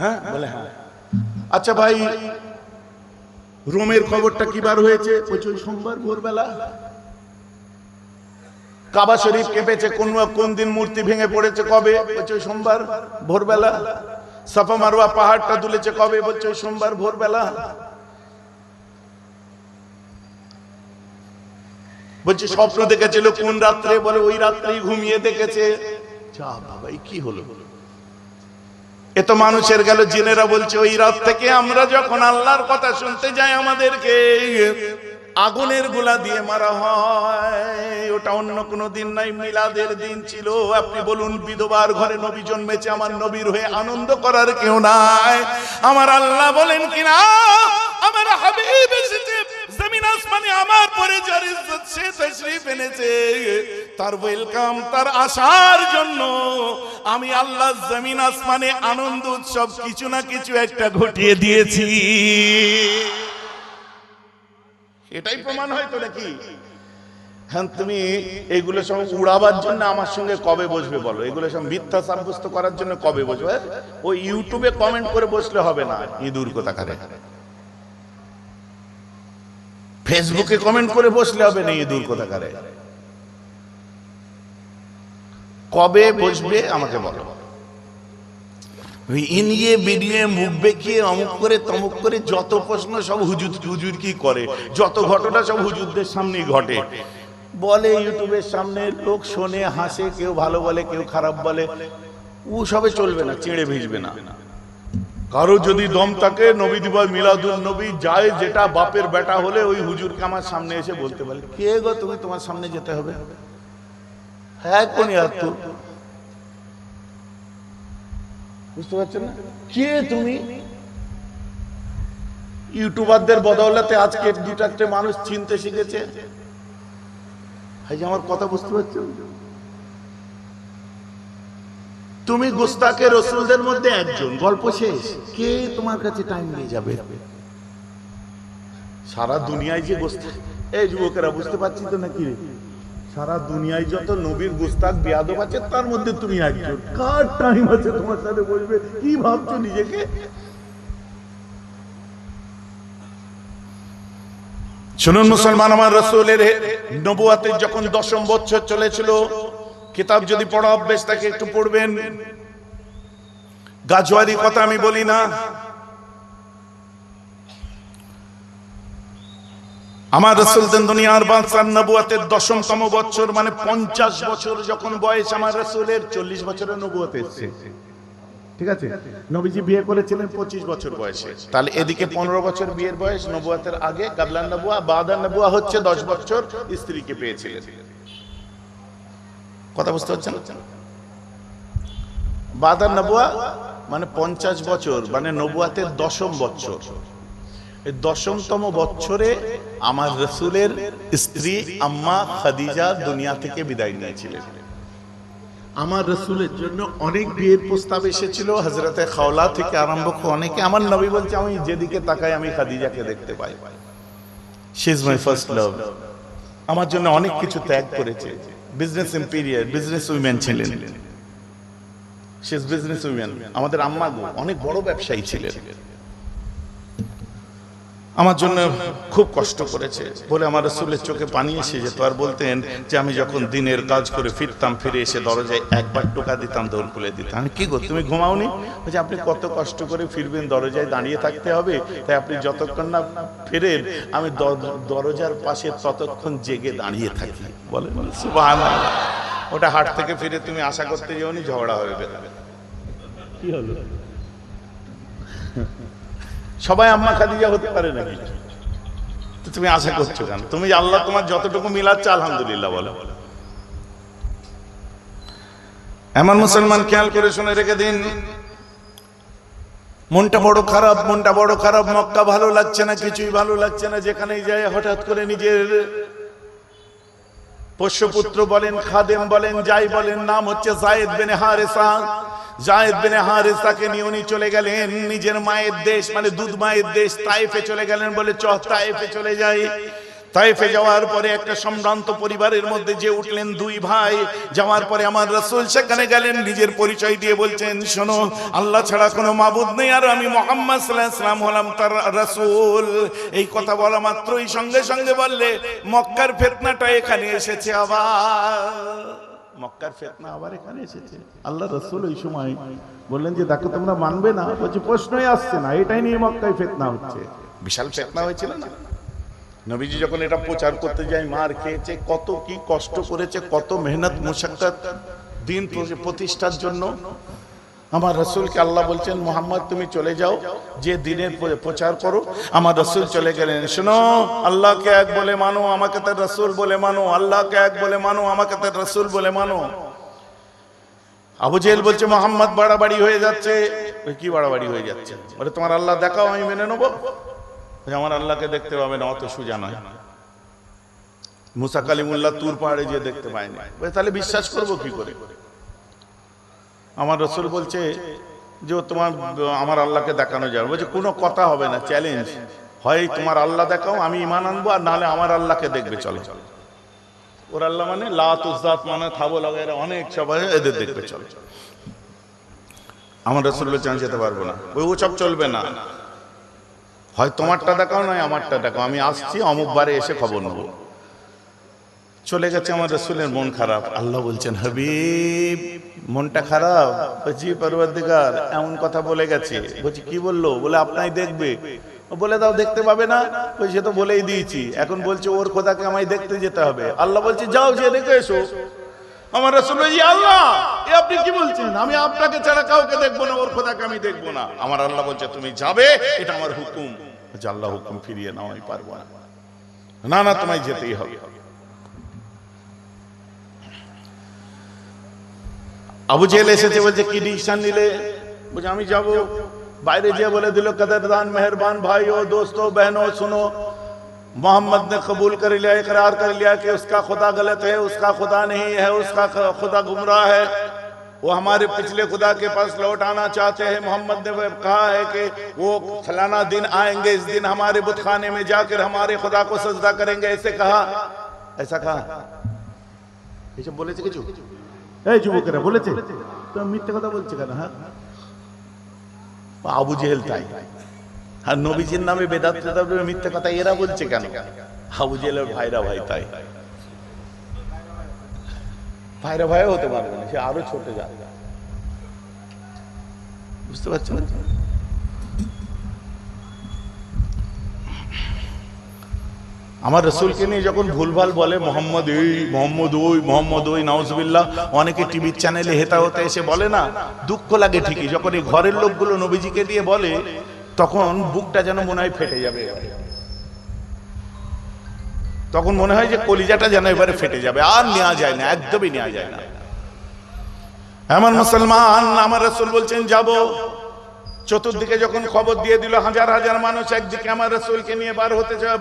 Speaker 1: হ্যাঁ, বলে হ্যাঁ। আচ্ছা ভাই রোমের খবরটা কি বার হয়েছে? বলছে ওই সোমবার ভোরবেলা। কাবা শরীফ কেঁপেছে কোন দিন? মূর্তি ভেঙে পড়েছে কবে? বলছে ওই সোমবার ভোরবেলা। সাফা মারওয়া পাহাড়টা দুলেছে কবে? বলছে ওই সোমবার ভোরবেলা। বলছে স্বপ্ন দেখেছিল কোন রাত্রে? বলে ওই রাত্রেই ঘুমিয়ে দেখেছে। যা বাবা, কি হলো? এ তো মানুষের গেল। জিনেরা বলছে ওই রাত থেকে আমরা যখন আল্লাহর কথা শুনতে যাই আমাদেরকে আগুনের গোলা দিয়ে মারা হয়। ওটা অন্য কোনো দিন নাই, মিলাদের দিন ছিল। আপনি বলুন বিধবার ঘরে নবী জন্মেছে, আমার নবীর হয়ে আনন্দ করার কেউ নাই। আমার আল্লাহ বলেন কিনা আমার হাবিব এসেছে জমিন আসমানে, আমার পরে যার ইজ্জত সে তাশরীফ এনেছে, তার ওয়েলকাম, তার আসার জন্য আমি আল্লাহ জমিন আসমানে আনন্দ উৎসব কিছু না কিছু একটা ঘটিয়ে দিয়েছি। এটাই প্রমাণ হয় তো নাকি? হ্যাঁ, তুমি এগুলো সব উড়াবার জন্য আমার সঙ্গে কবে বসবে বলো? এগুলো সব মিথ্যা সাব্যস্ত করার জন্য কবে বসবে? ওই ইউটিউবে কমেন্ট করে বসলে হবে না। ইঁদুর কোথাকারে। ফেসবুকে কমেন্ট করে বসলে হবে না। ইঁদুর কোথাকারে। কবে বসবে আমাকে বলো। ইনিয়ে বেরিয়ে মুখ বেঁকিয়ে অমুক করে তমুক করে যত প্রশ্ন সব হুজুর কি করে, যত ঘটনা সব হুজুরদের সামনেই ঘটে। বলে ইউটিউবের সামনে, লোক শোনে, হাসে, কেউ ভালো বলে কেউ খারাপ বলে। ও সবে চলবে না, চিড়ে ভিজবে না। কারো যদি দম থাকে নবী দিবস মিলাদুল নবী যায়, যেটা বাপের বেটা হলে ওই হুজুরকে আমার সামনে এসে বলতে পারে কে গো তুমি, তোমার সামনে যেতে হবে। হ্যাঁ কোন তো বুঝতে পারছেন না কে তুমি? ইউটিউবারদের বদৌলতে আজকে দু চারটে মানুষ চিনতে শিখেছে। আমার কথা বুঝতে পারছো? তুমি গোস্তাকে রসুলদের মধ্যে একজন, গল্প শেষ। কে তোমার কাছে টাইম নিয়ে যাবে? সারা দুনিয়ায় যে গোস্তা, এই যুবকেরা বুঝতে পারছি তো নাকি? সারা দুনিয়ায় যত নবীর গোস্তাক বেয়াদব আছে তার মধ্যে তুমি একজন। কার টাইম আছে তোমার সাথে বলবে? কি ভাবছো নিজেকে? শুনুন মুসলমান, আমার রাসূলের নবুয়াতের যখন 10ম বছর চলেছিল, কিতাব যদি পড়া অভ্যেস থাকে একটু পড়বেন। গাজওয়ারি কথা আমি বলি না। আমার রাসূল দেন দুনিয়ার বাদশাহ, নবুয়তের 10তম বছর, মানে 50 বছর যখন বয়স আমার রাসূলের, 40 বছরের নবুয়ত এসেছে। ঠিক আছে, নবীজি বিয়ে করেছিলেন 25 বছর বয়সে, তাহলে এদিকে 15 বছর বিয়ের বয়স নবুয়তের আগে, কাবলান নবুয়া, বাদান নবুয়া হচ্ছে 10 বছর স্ত্রীকে পেয়েছিলেন। কথা বুঝতে পারছেন? বাদান নবুয়া মানে 50 বছর, মানে নবুয়তের 10ম বছর। এই 10তম বছরে আমার রাসূলের স্ত্রী আম্মা খাদিজা দুনিয়া থেকে বিদায় নিয়েছিলেন। আমার রাসূলের জন্য অনেক বিয়ের প্রস্তাব এসেছিল, হযরতে খাওলা থেকে আরম্ভ করে অনেকে। আমার নবী বলছে, আমি যেদিকে তাকাই আমি খাদিজাকে দেখতে পাই। She is my first love. আমার জন্য অনেক কিছু ত্যাগ করেছে। বিজনেস এম্পিরিয়ার, বিজনেস উইমেন ছিলেন। She is business women. আমাদের আম্মা গো অনেক বড় ব্যবসায়ী ছিলেন। আমার জন্য খুব কষ্ট করেছে বলে আমার রাসূলের চোখে পানি এসে যেত। আর বলতেন যে আমি যখন দিনের কাজ করে ফিরতাম, ফিরে এসে দরজায় একবার টোকা দিতাম, দৌড় খুলে দিতাম। আমি কি গো তুমি ঘুমাওনি? বলছে আপনি কত কষ্ট করে ফিরবেন, দরজায় দাঁড়িয়ে থাকতে হবে, তাই আপনি যতক্ষণ না ফেরেন আমি দরজার পাশে ততক্ষণ জেগে দাঁড়িয়ে থাকি। বলে সুবহানাল্লাহ। ওটা হাট থেকে ফিরে তুমি আশা করতে যাওনি, ঝগড়া হয়ে গেল। কি হলো? সবাই আম্মা খাদিজা হতে পারে নাকি? তো তুমি আশা করছো কেন? তুমি আল্লাহ তোমার যতটুকু মিলাচ্ছে আলহামদুলিল্লাহ বলো। এমন মুসলমান খেয়াল করে শুনে রেখে দিন, মনটা বড় খারাপ, মনটা বড় খারাপ। মক্কা ভালো লাগছে না, কিছুই ভালো লাগছে না। যেখানেই যায় হঠাৎ করে নিজের পোষ্যপুত্র বলেন, খাদেম বলেন, যাই বলেন, নাম হচ্ছে যায়েদ বিন হারেসা। যায়েদ বিন হারেসাকে নিয়ে উনি চলে গেলেন নিজের মায়ের দেশ, মানে দুধ মায়ের দেশ তায়েফে চলে গেলেন। বলে তায়েফে চলে যাই। তায়েফে যাওয়ার পরে একটা সম্ভ্রান্ত পরিবারের মধ্যে যে উঠলেন দুই ভাই। যাওয়ার পরে আমার রাসূল সেখানে গেলেন, নিজের পরিচয় দিয়ে বলছেন, শোনো আল্লাহ ছাড়া কোনো মাবুদ নেই, আর আমি মুহাম্মদ সাল্লাল্লাহু আলাইহি ওয়াসাল্লাম হলাম তার রাসূল। এই কথা বলা মাত্রই সঙ্গে সঙ্গে বললে মক্কার ফিতনাটা এখানে এসেছে আবার। মক্কার ফিতনা আবার এখানে এসেছে। আল্লাহ রাসূল ওই সময় বললেন যে দেখো তোমরা মানবে না। বলছে প্রশ্নই আসছে না, এটাই নিয়ে মক্কায় ফিতনা হচ্ছে। বিশাল ফিতনা হয়েছিল না? নবীজি যখন এটা প্রচার করতে যায় মার খেয়েছে, কত কি কষ্ট করেছে, কত মেহনত মুশাক্কাত দিন প্রতিষ্ঠার জন্য। আমার রাসূলকে আল্লাহ বলছেন মুহাম্মদ তুমি চলে যাও, যে দিনের প্রচার করো। আমার রাসূল চলে গেলেন। শোনো আল্লাহকে এক বলে মানো, আমাকে তার রাসূল বলে মানো। আল্লাহকে এক বলে মানো, আমাকে তার রাসূল বলে মানো। আবু জেহেল বলছে মুহাম্মদ বাড়াবাড়ি হয়ে যাচ্ছে। কি বাড়াবাড়ি হয়ে যাচ্ছে? বলে তোমার আল্লাহ দেখাও, আমি মেনে নেবো। আমার আল্লাহকে দেখতে পাবে না, অত সোজা নয়। মুসা কালিমুল্লাহ তুর পাহাড়ে যে দেখতে পায়নি, তাহলে বিশ্বাস করবো কি করে? আমার রাসূল বলছে যে তোমার আমার আল্লাহকে দেখানো যাবে। বলছে কোনো কথা হবে না, চ্যালেঞ্জ। হয় তোমার আল্লাহ দেখাও, আমি ঈমান আনবো, আর নাহলে আমার আল্লাহকে দেখবে। চলো। ওর আল্লাহ মানে লাত উজ্জাত মানে থাবো লাগায় অনেক সবাই, এদের দেখবে চলো। আমার রাসূল বলছে আমি যেতে পারবো না, ওই সব চলবে না। হয় তোমারটা দেখাও, নয় আমারটা দেখাও, আমি আসছি অমুক বারে এসে খবর নেবো। চলে গেছে। আমার রাসূলের মন খারাপ। আল্লাহ বলছেন হাবিব মনটা খারাপ? জি পরওয়ারদিগার এমন কথা বলে গেছে। বলছি কি বললো? বলে আপনাই দেখবে। বলে দাও দেখতে পাবে না? সে তো বলেই দিয়েছি, এখন বলছে ওর খোদাকে আমায় দেখতে যেতে হবে। আল্লাহ বলছে যাও যে দেখে এসো। আমার রাসূল বলছে আল্লাহ এ আপনি কি বলছেন? আমি আপনাকে ছাড়া কাউকে দেখবো না, ওর খোদাকে আমি দেখবো না। আমার আল্লাহ বলছে তুমি যাবে, এটা আমার হুকুম। বলছে আল্লাহ হুকুম ফিরিয়ে নাও, আমি পারবো না। না না তোমায় যেতেই হবে। আবু জেহেল এসেছে, বলছে কি ডিসিশন নিলে? বলছে আমি যাব। বাইরে যেয়ে বলে দিল कदरदान मेहरबान भाइयों दोस्तों बहनों सुनो, मोहम्मद ने कबूल कर लिया, इकरार कर लिया कि उसका खुदा गलत है, उसका खुदा नहीं है, उसका खुदा गुमराह है, वो हमारे पिछले खुदा के पास लौट आना चाहते हैं। मोहम्मद ने कहा है कि वो फलाना दिन आएंगे, इस दिन हमारे बुतखाने में जाकर हमारे खुदा को सजदा करेंगे। ऐसे कहा, ऐसा कहा। ऐसा बोले थे কিছু? এই যুবকেরা বলেছে তো মিথ্যা কথা বলছে কেন? হ্যাঁ আবু জেহেল তাই, আর নবীজির নামে বেদাত মিথ্যা কথা এরা বলছে কেন? আবু জেহেলের ভাইরা ভাই তাই। ভাইরা ভাইও হতে পারবে না, সে আরো ছোট যায়। বুঝতে পারছেন? আমার রসুলকে নিয়ে যখন ভুলভাল বলে মোহাম্মদ এই মোহাম্মদ ওই মোহাম্মদ ওই নাউজুবিল্লাহ, অনেকে টিভির চ্যানেলে হেতা হতে এসে বলে না, দুঃখ লাগে ঠিকই। যখন এই ঘরের লোকগুলো নবীজিকে দিয়ে বলে তখন বুকটা যেন মনে হয় ফেটে যাবে, তখন মনে হয় যে কলিজাটা যেন এবারে ফেটে যাবে, আর নেওয়া যায় না, একদমই নেওয়া যায় না। এমন মুসলমান, আমার রাসূল বলছেন যাব। চতুর্দিকে যখন খবর দিয়ে দিল হাজার হাজার মানুষ একদিকে আমার রাসূলকে নিয়ে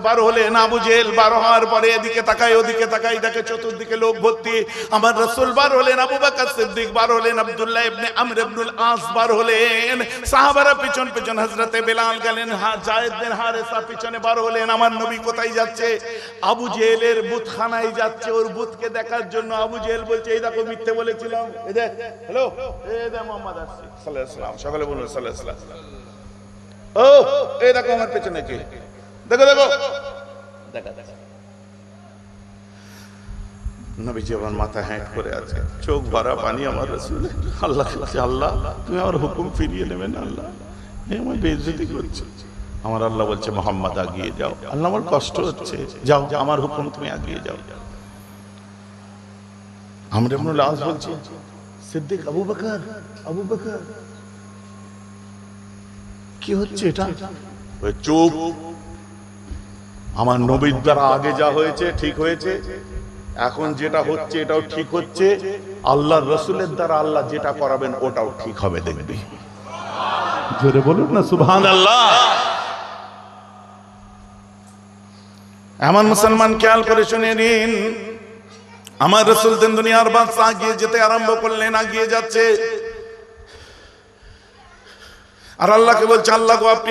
Speaker 1: বার হলেন, আবু জেহেল বার হওয়ার পরে এদিকে তাকায় ওদিকে তাকায়, দেখে চতুর্দিকে লোক ভর্তি। আমার রাসূল বার হলেন, আবু বকর সিদ্দিক বার হলেন, আব্দুল্লাহ ইবনে আমর ইবনুল আস বার হলেন, সাহাবারা পিছন পিছন, হযরতে বেলাল গেলেন, যায়েদ বিন হারেসা পিছনে বার হলেন। আমার নবী কোথায় যাচ্ছে? আবু জেহেলের বুতখানায় যাচ্ছে, ওর বুতকে দেখার জন্য। আবু জেহেল বলছে এই দেখো মিথ্যে বলেছিলাম, এই দেখ, হ্যালো, এই দেখ মুহাম্মদ আসছে সাল্লাল্লাহু আলাইহি ওয়াসাল্লাম, সকলে বলুন সাল্লাল্লাহু আলাইহি ওয়াসাল্লাম। ও এই দেখো আমার পেছনে কে, দেখো দেখো দেখা দেখা। নবীজি আমার মাথা হ্যাঁট করে আছে, চোখ ভরা পানি। আমার রাসূল আল্লাহ বলছে, আল্লাহ তুমি আমার হুকুম ফিরিয়ে নেবেন, আল্লাহ এই আমার বেইজ্জতি করছে। আমার আল্লাহ বলছে মুহাম্মদ আগিয়ে যাও। আল্লাহ আমার কষ্ট হচ্ছে, যাও আমার হুকুম তুমি আগিয়ে যাও। আমর ইবনুল আস বলছে সিদ্দিক, আবু বকর কি হচ্ছে এটা? চুপ, আমার নবীর দ্বারা আগে যা হয়েছে ঠিক হয়েছে, এখন যেটা হচ্ছে এটাও ঠিক হচ্ছে, আল্লাহর রাসূলের দ্বারা আল্লাহ যেটা করাবেন ওটাও ঠিক হবে, দেখবি। জোরে বলুন না সুবহানাল্লাহ। এমন মুসলমান খেয়াল করে শুনে নিন, আমার রাসূল দিন দুনিয়ার বাদশা আগিয়ে যেতে আরম্ভ করলেন, আগিয়ে যাচ্ছে। আর আল্লাহকে বলছে, আল্লাহ গো আপনি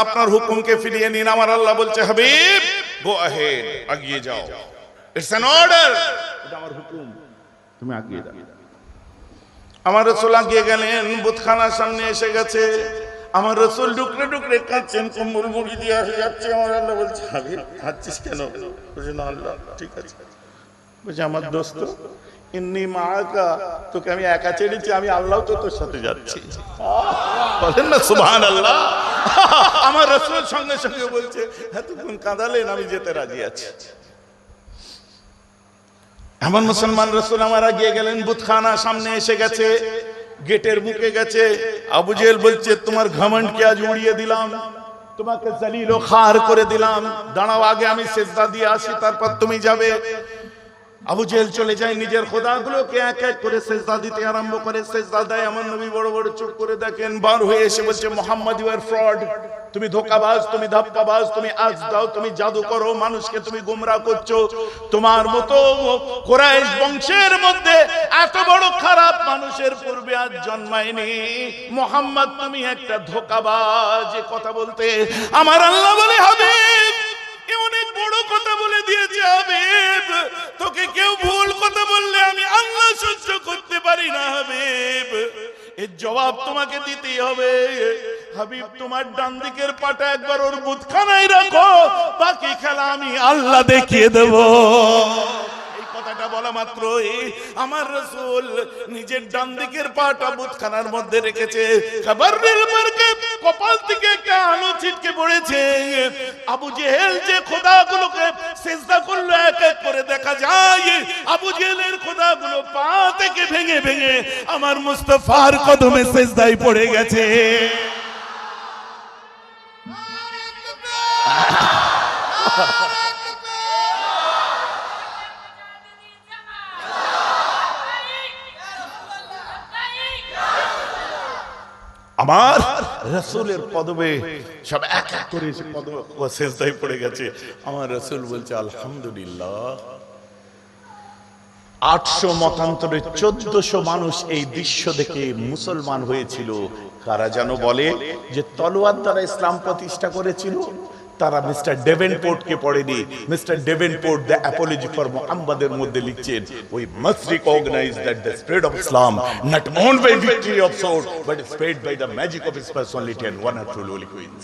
Speaker 1: আপনার হুকুমকে ফিরিয়ে নিন। আমার আল্লাহ বলছে, হাবিব গো আহেড, আগিয়ে যাও, ইটস অ্যান অর্ডার, এটা আমার হুকুম, তুমি আগিয়ে যাও। আমার রাসূল আগিয়ে গেলেন, বুতখানার সামনে এসে গেছে। আমার রাসূল ডুকরে ডুকরে কাঁদছেন, কম্বল মুড়ি দিয়ে আসে যাচ্ছে। আমার আল্লাহ বলছে, হাবিব কাঁদছিস কেন? বলছে না আল্লাহ ঠিক আছে। বলছে আমার দোস্ত ইন্নী মাআকা, তোকে আমি একা ছেড়েছি, আমি আল্লাহ তো তোর সাথে যাচ্ছি। বলেন না সুবহানাল্লাহ। আমার রাসূল সঙ্গে সঙ্গে বলছে, এতক্ষণ কাঁদালেন, আমি যেতে রাজি আছি। এমন মুসলমান রাসূল আমার আগিয়ে গেলেন, বুতখানা সামনে এসে গেছে, গেটের মুখে গেছে। আবু জেহেল বলছে, তোমার ঘমন্ডকে আজ উড়িয়ে দিলাম, তোমাকে জলিল ও খার করে দিলাম, দাঁড়াও আগে আমি সিজদা দিয়ে আসি, তারপর তুমি যাবে। আবু জেহেল চলে যায়, নিজের খোদাগুলোকে এক এক করে সিজদা দিতে আরম্ভ করে। সিজদা দেয়, আমার নবী বড় বড় চোখ করে দেখেন, বার হয়ে এসে বলছে, মুহাম্মদ ইউ আর ফ্রড, তুমি ধোঁকাবাজ, তুমি ধাপ্পাবাজ, তুমি আজ দাও, তুমি জাদু করো, মানুষকে তুমি গোমরাহ করছো। তোমার মতো কুরাইশ বংশের মধ্যে এত বড় খারাপ মানুষের পূর্বে আজ জন্মায়নি। মুহাম্মদ তুমি একটা ধোঁকাবাজ। কথা বলতে আমার আল্লাহ বলে, হাবিব অনেক বড় কথা বলে দিয়েছে, হাবিব তোকে কেউ ভুল কথা বললে আমি আল্লাহ সহ্য করতে পারি না। হাবিব এর জবাব তোমাকে দিতেই হবে। হাবিব তোমার ডান দিকের পাটা একবার ওর বুতখানায় রাখো, বাকি খেলা আমি আল্লাহ দেখিয়ে দেব। কথাটা বলা মাত্রই আমার রাসূল নিজের ডান দিকের পাটা বুতখানার মধ্যে রেখেছে। কপাল থেকে একটা আলো ছিটকে পড়েছে। আবু জেহেল যে খোদাগুলোকে সিজদা করলো, এক এক করে দেখা যায় আবু জেহেলের খোদাগুলো পা থেকে ভেঙে ভেঙে আমার মুস্তাফার কদমে সিজদায় পড়ে গেছে। আমার রাসূলের কদমে সব এক এক করে এসে কদমে সিজদায় পড়ে গেছে। আমার রাসূল বলছে আলহামদুলিল্লাহ। 800 মতান্তরে 1400 মানুষ এই দৃশ্য দেখে মুসলমান হয়েছিল। কারা যেন বলে যে তলোয়ার দ্বারা ইসলাম প্রতিষ্ঠা করেছিল, তারা মিস্টার ডেভেনপোর্টকে পড়েনি। Mister Davenport the apology for মুহাম্মাদের মধ্যে লিখছেন, we must recognise that the spread of Islam not won by victory of sword but spread by the magic of his personality and one or two lowly queens.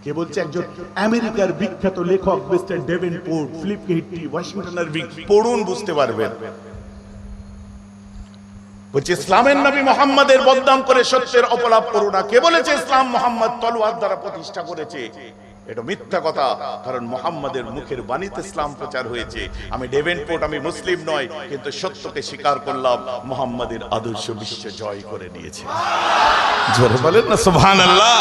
Speaker 1: কে বলছে? একজন আমেরিকার বিখ্যাত লেখক mister Davenport, Philip K Hitti, ওয়াশিংটনের পড়ুন বুঝতে পারবেন। বলছে ইসলামের নবী মুহাম্মাদের বদনাম করে সত্যের অপলাপ করো না। কে বলেছে ইসলাম মুহাম্মদ তলোয়ার দ্বারা প্রতিষ্ঠা করেছে? এটা মিথ্যা কথা, কারণ মুহাম্মাদের মুখের বাণীতে ইসলাম প্রচার হয়েছে। আমি ডেভেনপোর্ট, আমি মুসলিম নয়, কিন্তু সত্যকে স্বীকার করলাম, মুহাম্মাদের আদর্শ বিশ্ব জয় করে নিয়েছে। জোরে বলেন না সুবহানাল্লাহ।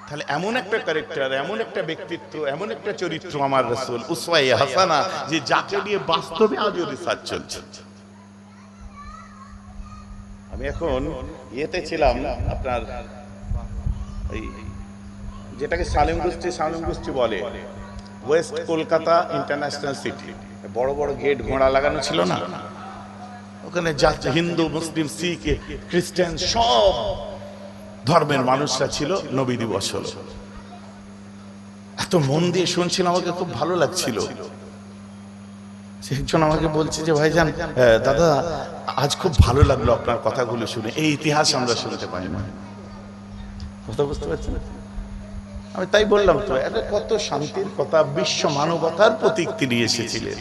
Speaker 1: তাহলে এমন একটা ক্যারেক্টার, এমন একটা ব্যক্তিত্ব, এমন একটা চরিত্র আমার রাসূল উসওয়ায়ে হাসানা, যে যাকে নিয়ে বাস্তবে আজও রিসার্চ চলছে। আমি এখন ইয়েতে ছিলাম, আপনার এই যেটাকে সালেম গোষ্ঠী বলে, ওয়েস্ট কলকাতা ইন্টারন্যাশনাল সিটি, বড় বড় গেট ঘোড়া লাগানো ছিল না, ওখানে হিন্দু, মুসলিম, শিখ, খ্রিস্টান সব ধর্মের মানুষরা ছিল। নবী দিবস হলো, এত মন দিয়ে শুনছিলাম, আমাকে খুব ভালো লাগছিল। একজন আমাকে বলছে যে ভাইজান, দাদা আজ খুব ভালো লাগলো আপনার কথাগুলো শুনে, এই ইতিহাস আমরা শুনতে পাই না। কথা বুঝতে পারছেন? আমি তাই বললাম, তো এটা কত শান্তির কথা, বিশ্ব মানবতার প্রতীক তিনি এসেছিলেন।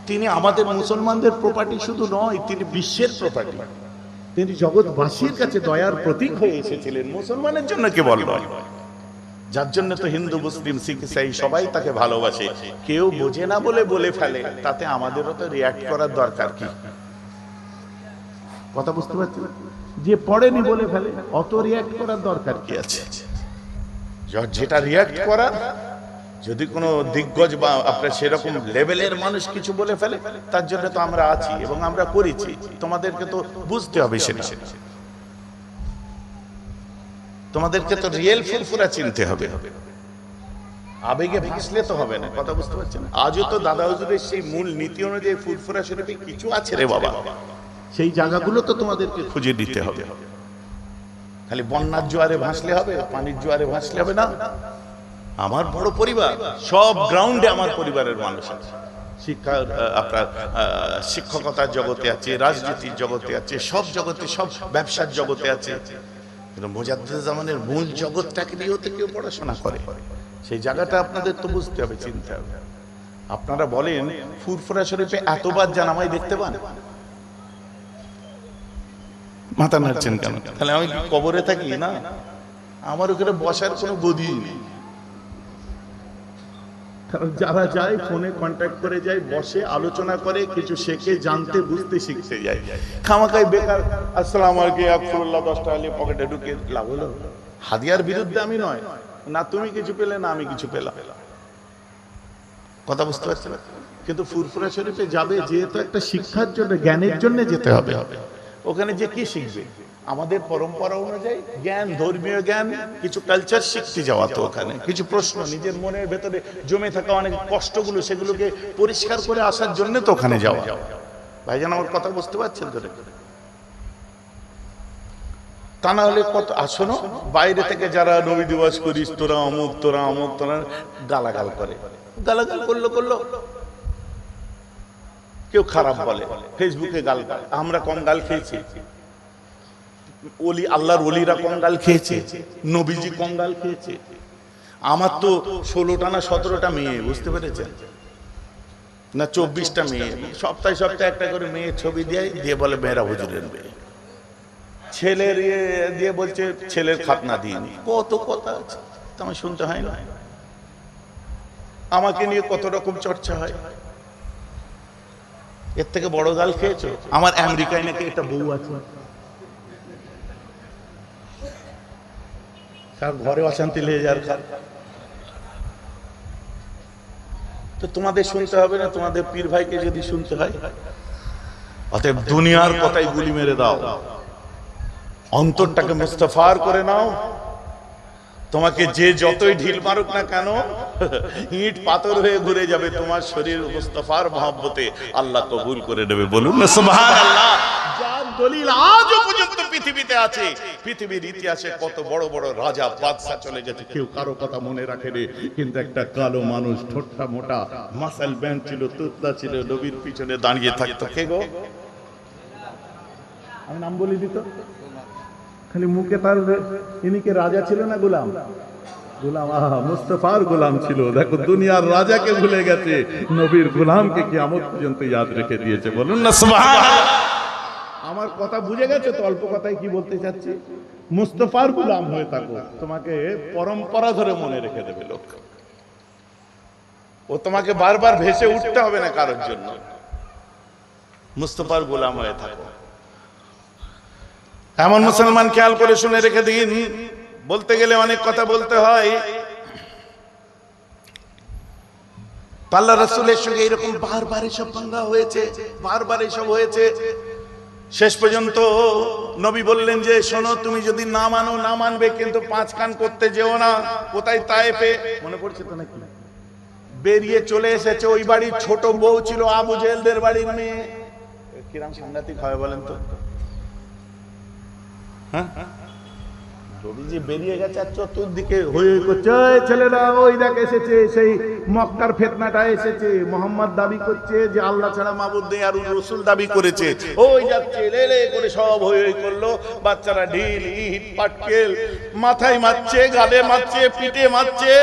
Speaker 1: তিনি আমাদের মুসলমানদের প্রপার্টি শুধু নয়, তিনি বিশ্বের প্রপার্টি। তিনি জগৎবাসীর কাছে দয়ার প্রতীক হয়ে এসেছিলেন, মুসলমানের জন্য কেবল নয়। যার জন্য তো হিন্দু, মুসলিম, শিখ, ইসাই সবাই তাকে ভালোবাসে। কেউ বোঝে না বলে ফেলে, তাতে আমাদেরও তো রিয়াক্ট করার দরকার কি? কথা বুঝতে পারছেন? যে পড়েনি বলে ফেলে, অত রিয়াক্ট করার দরকার কি আছে? যেটা রিয়াক্ট করার, যদি কোনো দিগ্গজ বা আপনার সেরকম লেভেলের মানুষ কিছু বলে ফেলে, তার জন্য তো আমরা আছি এবং আমরা করেছি। তোমাদেরকে তো বুঝতে হবে সেটা, তোমাদেরকে তো রিয়েল ফুরফুরা চিনতে হবে, আবেগে ভাসলে তো হবে না। কথা বুঝতে পারছেন? আজও তো দাদা হুজুরের সেই মূল নীতি অনুযায়ী ফুরফুরা শরীফে কিছু আছে রে বাবা, সেই জায়গাগুলো তো তোমাদেরকে খুঁজে দিতে হবে। খালি বন্যার জোয়ারে ভাসলে হবে, পানির জোয়ারে ভাসলে হবে না। আমার বড় পরিবার, সব গ্রাউন্ডে আমার পরিবারের মানুষ আছে। শিক্ষার, আপনার শিক্ষকতার জগতে আছে, রাজনীতির জগতে আছে, সব জগতে, সব ব্যবসার জগতে আছে। কিন্তু মুজাদ্দিদ জামানের মূল জগৎটাকে নিয়েও তো কেউ পড়াশোনা করে, সেই জায়গাটা আপনাদের তো বুঝতে হবে, চিনতে হবে। আপনারা বলেন ফুরফুরা শরীফে এতবার যান, আমায় দেখতে পান? মাথা নাড়ছেন কেন? তাহলে আমি কবরে থাকি না? আমার ওখানে বসার কোনো গদি নেই। কারণ যারা যায় ফোনে কন্ট্যাক্ট করে যায়, বসে আলোচনা করে, কিছু শেখে, জানতে, বুঝতে, শিখতে যায়। খামাকাই বেকার আসসালামু আলাইকুম আকফুরুল্লাহ 10 টাকা নিয়ে পকেটে ঢুকে লাভ হলো? হাদিয়ার বিরুদ্ধে আমি নয়, না তুমি কিছু পেলে না আমি কিছু পেলাম। কথা বুঝতে পারছেন? কিন্তু ফুরফুরা শরীফে যাবে যেহেতু একটা শিক্ষার জন্য, জ্ঞানের জন্য যেতে হবে। ওখানে যে কি শিখবে? আমাদের পরম্পরা অনুযায়ী জ্ঞান, ধর্মীয় জ্ঞান, কিছু কালচার শিখতে যাওয়া। তো ওখানে কিছু প্রশ্ন, নিজের মনের ভেতরে জমে থাকা অনেক কষ্টগুলো, সেগুলোকে পরিষ্কার করে আসার জন্য তো ওখানে যাওয়া। ভাইজান আমার কথা বুঝতে পারছেন তো? তা না হলে কত আসনো বাইরে থেকে যারা নবী দিবস করিস, তোরা অমুক, তোরা অমুক, তোরা গালাগাল করে। গালাগাল করলো কেউ খারাপ বলে, ফেসবুকে গাল গাল। আমরা কম গাল খেয়েছি? ওলি, আল্লাহর ওলিরা কম গাল খেয়েছে? নবীজি কম গাল খেয়েছে? আমার তো 16টা না 17টা মেয়ে, বুঝতে পেরেছেন না? 24টা মেয়ে, সপ্তাহে একটা করে মেয়ে ছবি দিয়ে বলে মেয়েরা হুজুরের মেয়ে। ছেলের দিয়ে বলছে ছেলের খাতনা দিইনি। কত কথা আছে, তোমার শুনতে হয় না? আমাকে নিয়ে কত রকম চর্চা হয়। এর থেকে বড় গাল খেয়েছো? আমার আমেরিকায় নাকি একটা বউ আছে, তার ঘরে অশান্তি লেগে যার খাল। তো তোমাদের শুনতে হবে না? তোমাদের পীর ভাইকে যদি শুনতে হয়, অতএব দুনিয়ার কথাই গুলি মেরে দাও, অন্তরটাকে মুস্তাফার করে নাও। তোমাকে যে যতই ঢিল মারুক না কেন, ইট পাথর হয়ে ঘুরে যাবে, তোমার শরীর মুস্তাফার মহব্বতে আল্লাহ কবুল করে নেবে। বলুন না সুবহানাল্লাহ। যার দলিল আজও পর্যন্ত পৃথিবীতে আছে। পৃথিবীর ইতিহাসে কত বড় বড় রাজা বাদশা চলে গেছে, কেউ কারো কথা মনে রাখে রে, কিন্তু একটা কালো মানুষ, ঠোঁটটা মোটা, মাসাল ব্যান্ড ছিল, তুতলা ছিল, নবীর পিছনে দাঁড়িয়ে থাকতো। কে গো? আমি নাম বলি দিত, খালি মুখে তার, ইনি কে রাজা ছিল না গোলাম? গোলাম, মুস্তাফার গোলাম ছিল। দেখো দুনিয়ার রাজাকে ভুলে গেছে, নবীর গোলামকে কিয়ামত পর্যন্ত ইয়াদ রেখে দিয়েছে। বলুন না সুবহানাল্লাহ। আমার কথা বুঝে গেছে তো? অল্প কথায় কি বলতে চাচ্ছি? মুস্তফার গোলাম হয়ে থাকো, তোমাকে পরম্পরা ধরে মনে রেখে দেবে লোক। ও তোমাকে বারবার ভেসে উঠতে হবে না কারোর জন্য, মুস্তফার গোলাম হয়ে থাকো। এমন মুসলমান খেয়াল করে শুনে রেখে দিন, বলতে গেলে অনেক কথা বলতে হয়। আল্লাহ রাসূলের সঙ্গে এরকম বারবার এসব পাঙ্গা হয়েছে, বারবার এসব হয়েছে। শেষ পর্যন্ত নবী বললেন যে শোনো, তুমি যদি না মানো, না মানবে, কিন্তু 5 কান করতে যেও না। কোথায়? তায়েফে। মনে পড়ছে তো নাকি? বেরিয়ে চলে এসেছে। ওই বাড়ির ছোট বউ ছিল আবু জেহেলদের বাড়ির মেয়ে। কিরম সাংঘাতিক হয় বলেন তো? হ্যাঁ, নবীজি বেরিয়ে গেছে আর চতুর্দিকে হই হই করছে, ছেলেরা ওই দেখ এসেছে, সেই মক্কার ফিতনাটা এসেছে। মোহাম্মদ দাবি করছে যে আল্লাহ ছাড়া মাবুদ নেই, আর রাসূল দাবি করেছে। ওই যাচ্ছে, লেলে করে সব হই হই করলো। বাচ্চারা ঢিল, ইট, পাটকেল মাথায় মারছে, গালে মারছে, পিঠে মারছে।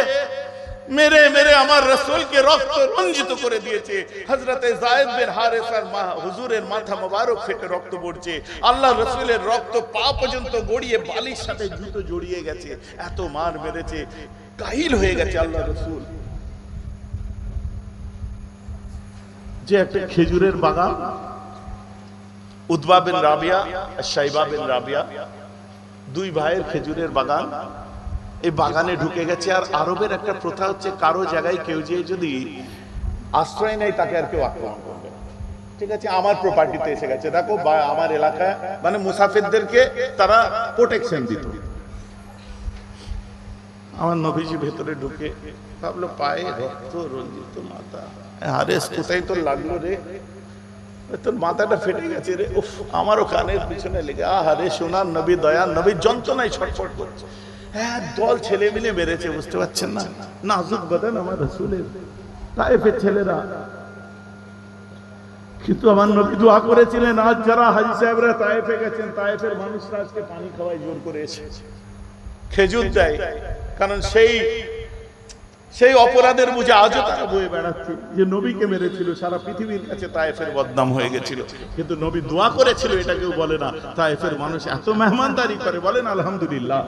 Speaker 1: মেরে মেরে আমার রাসূলকে রক্ত রঞ্জিত করে দিয়েছে। হযরতে যায়েদ বিন হারেসার হুজুরের মাথা মোবারক ফেটে রক্ত পড়ছে। আল্লাহ রাসূলের রক্ত পা পর্যন্ত গড়িয়ে বালির সাথে জুতো জড়িয়ে গেছে। এত মার মেরেছে, কাহিল হয়ে গেছে আল্লাহ রাসূল। যে একটা খেজুরের বাগান, উতবা বিন রাবিয়া আর শাইবা বিন রাবিয়া, দুই ভাইয়ের খেজুরের বাগান। এই বাগানে ঢুকে গেছে। আর আরবের একটা প্রথা হচ্ছে, কারো জায়গায় কেউ যে যদি আশ্রয় নেয় তাকে আর কেউ আক্রমণ করবে। ঠিক আছে, আমার প্রপার্টিতে এসে গেছে, দেখো আমার এলাকায়, মানে মুসাফিরদেরকে তারা প্রোটেকশন দিত। আমার নবীজি ভেতরে ঢুকে ভাবলো, পায়ে রক্ত রঞ্জিত মাথা, আরে কোথায় তোর লাগলো রে? তোর মাথাটা ফেটে গেছে রে। উফ, আমারও কানের পিছনে লেগে, আহারে সোনার নবী, দয়ার নবী যন্ত্রণায় ছটফট করছে। হ্যাঁ, দল ছেলে মিলে মেরেছে, বুঝতে পারছেন না? নাজুক বদন আমার রাসূলের, তায়েফের ছেলেরা। কিন্তু আমার নবী দোয়া করেছিলেন, আজ যারা হাজী সাহেবরা তায়েফে গেছেন, তায়েফের মানুষরা আজকে পানি খাওয়ায় জোর করে এসেছে, খেজুর দেয়। কারণ সেই অপরাধের বুঝে আজও তারা বয়ে বেড়াচ্ছে যে নবীকে মেরেছিল। সারা পৃথিবীর কাছে তায়েফের বদনাম হয়ে গেছিল, কিন্তু নবী দোয়া করেছিল, এটা কেউ বলে না। তায়েফের মানুষ এত মেহমানদারি করে, বলেন আলহামদুলিল্লাহ,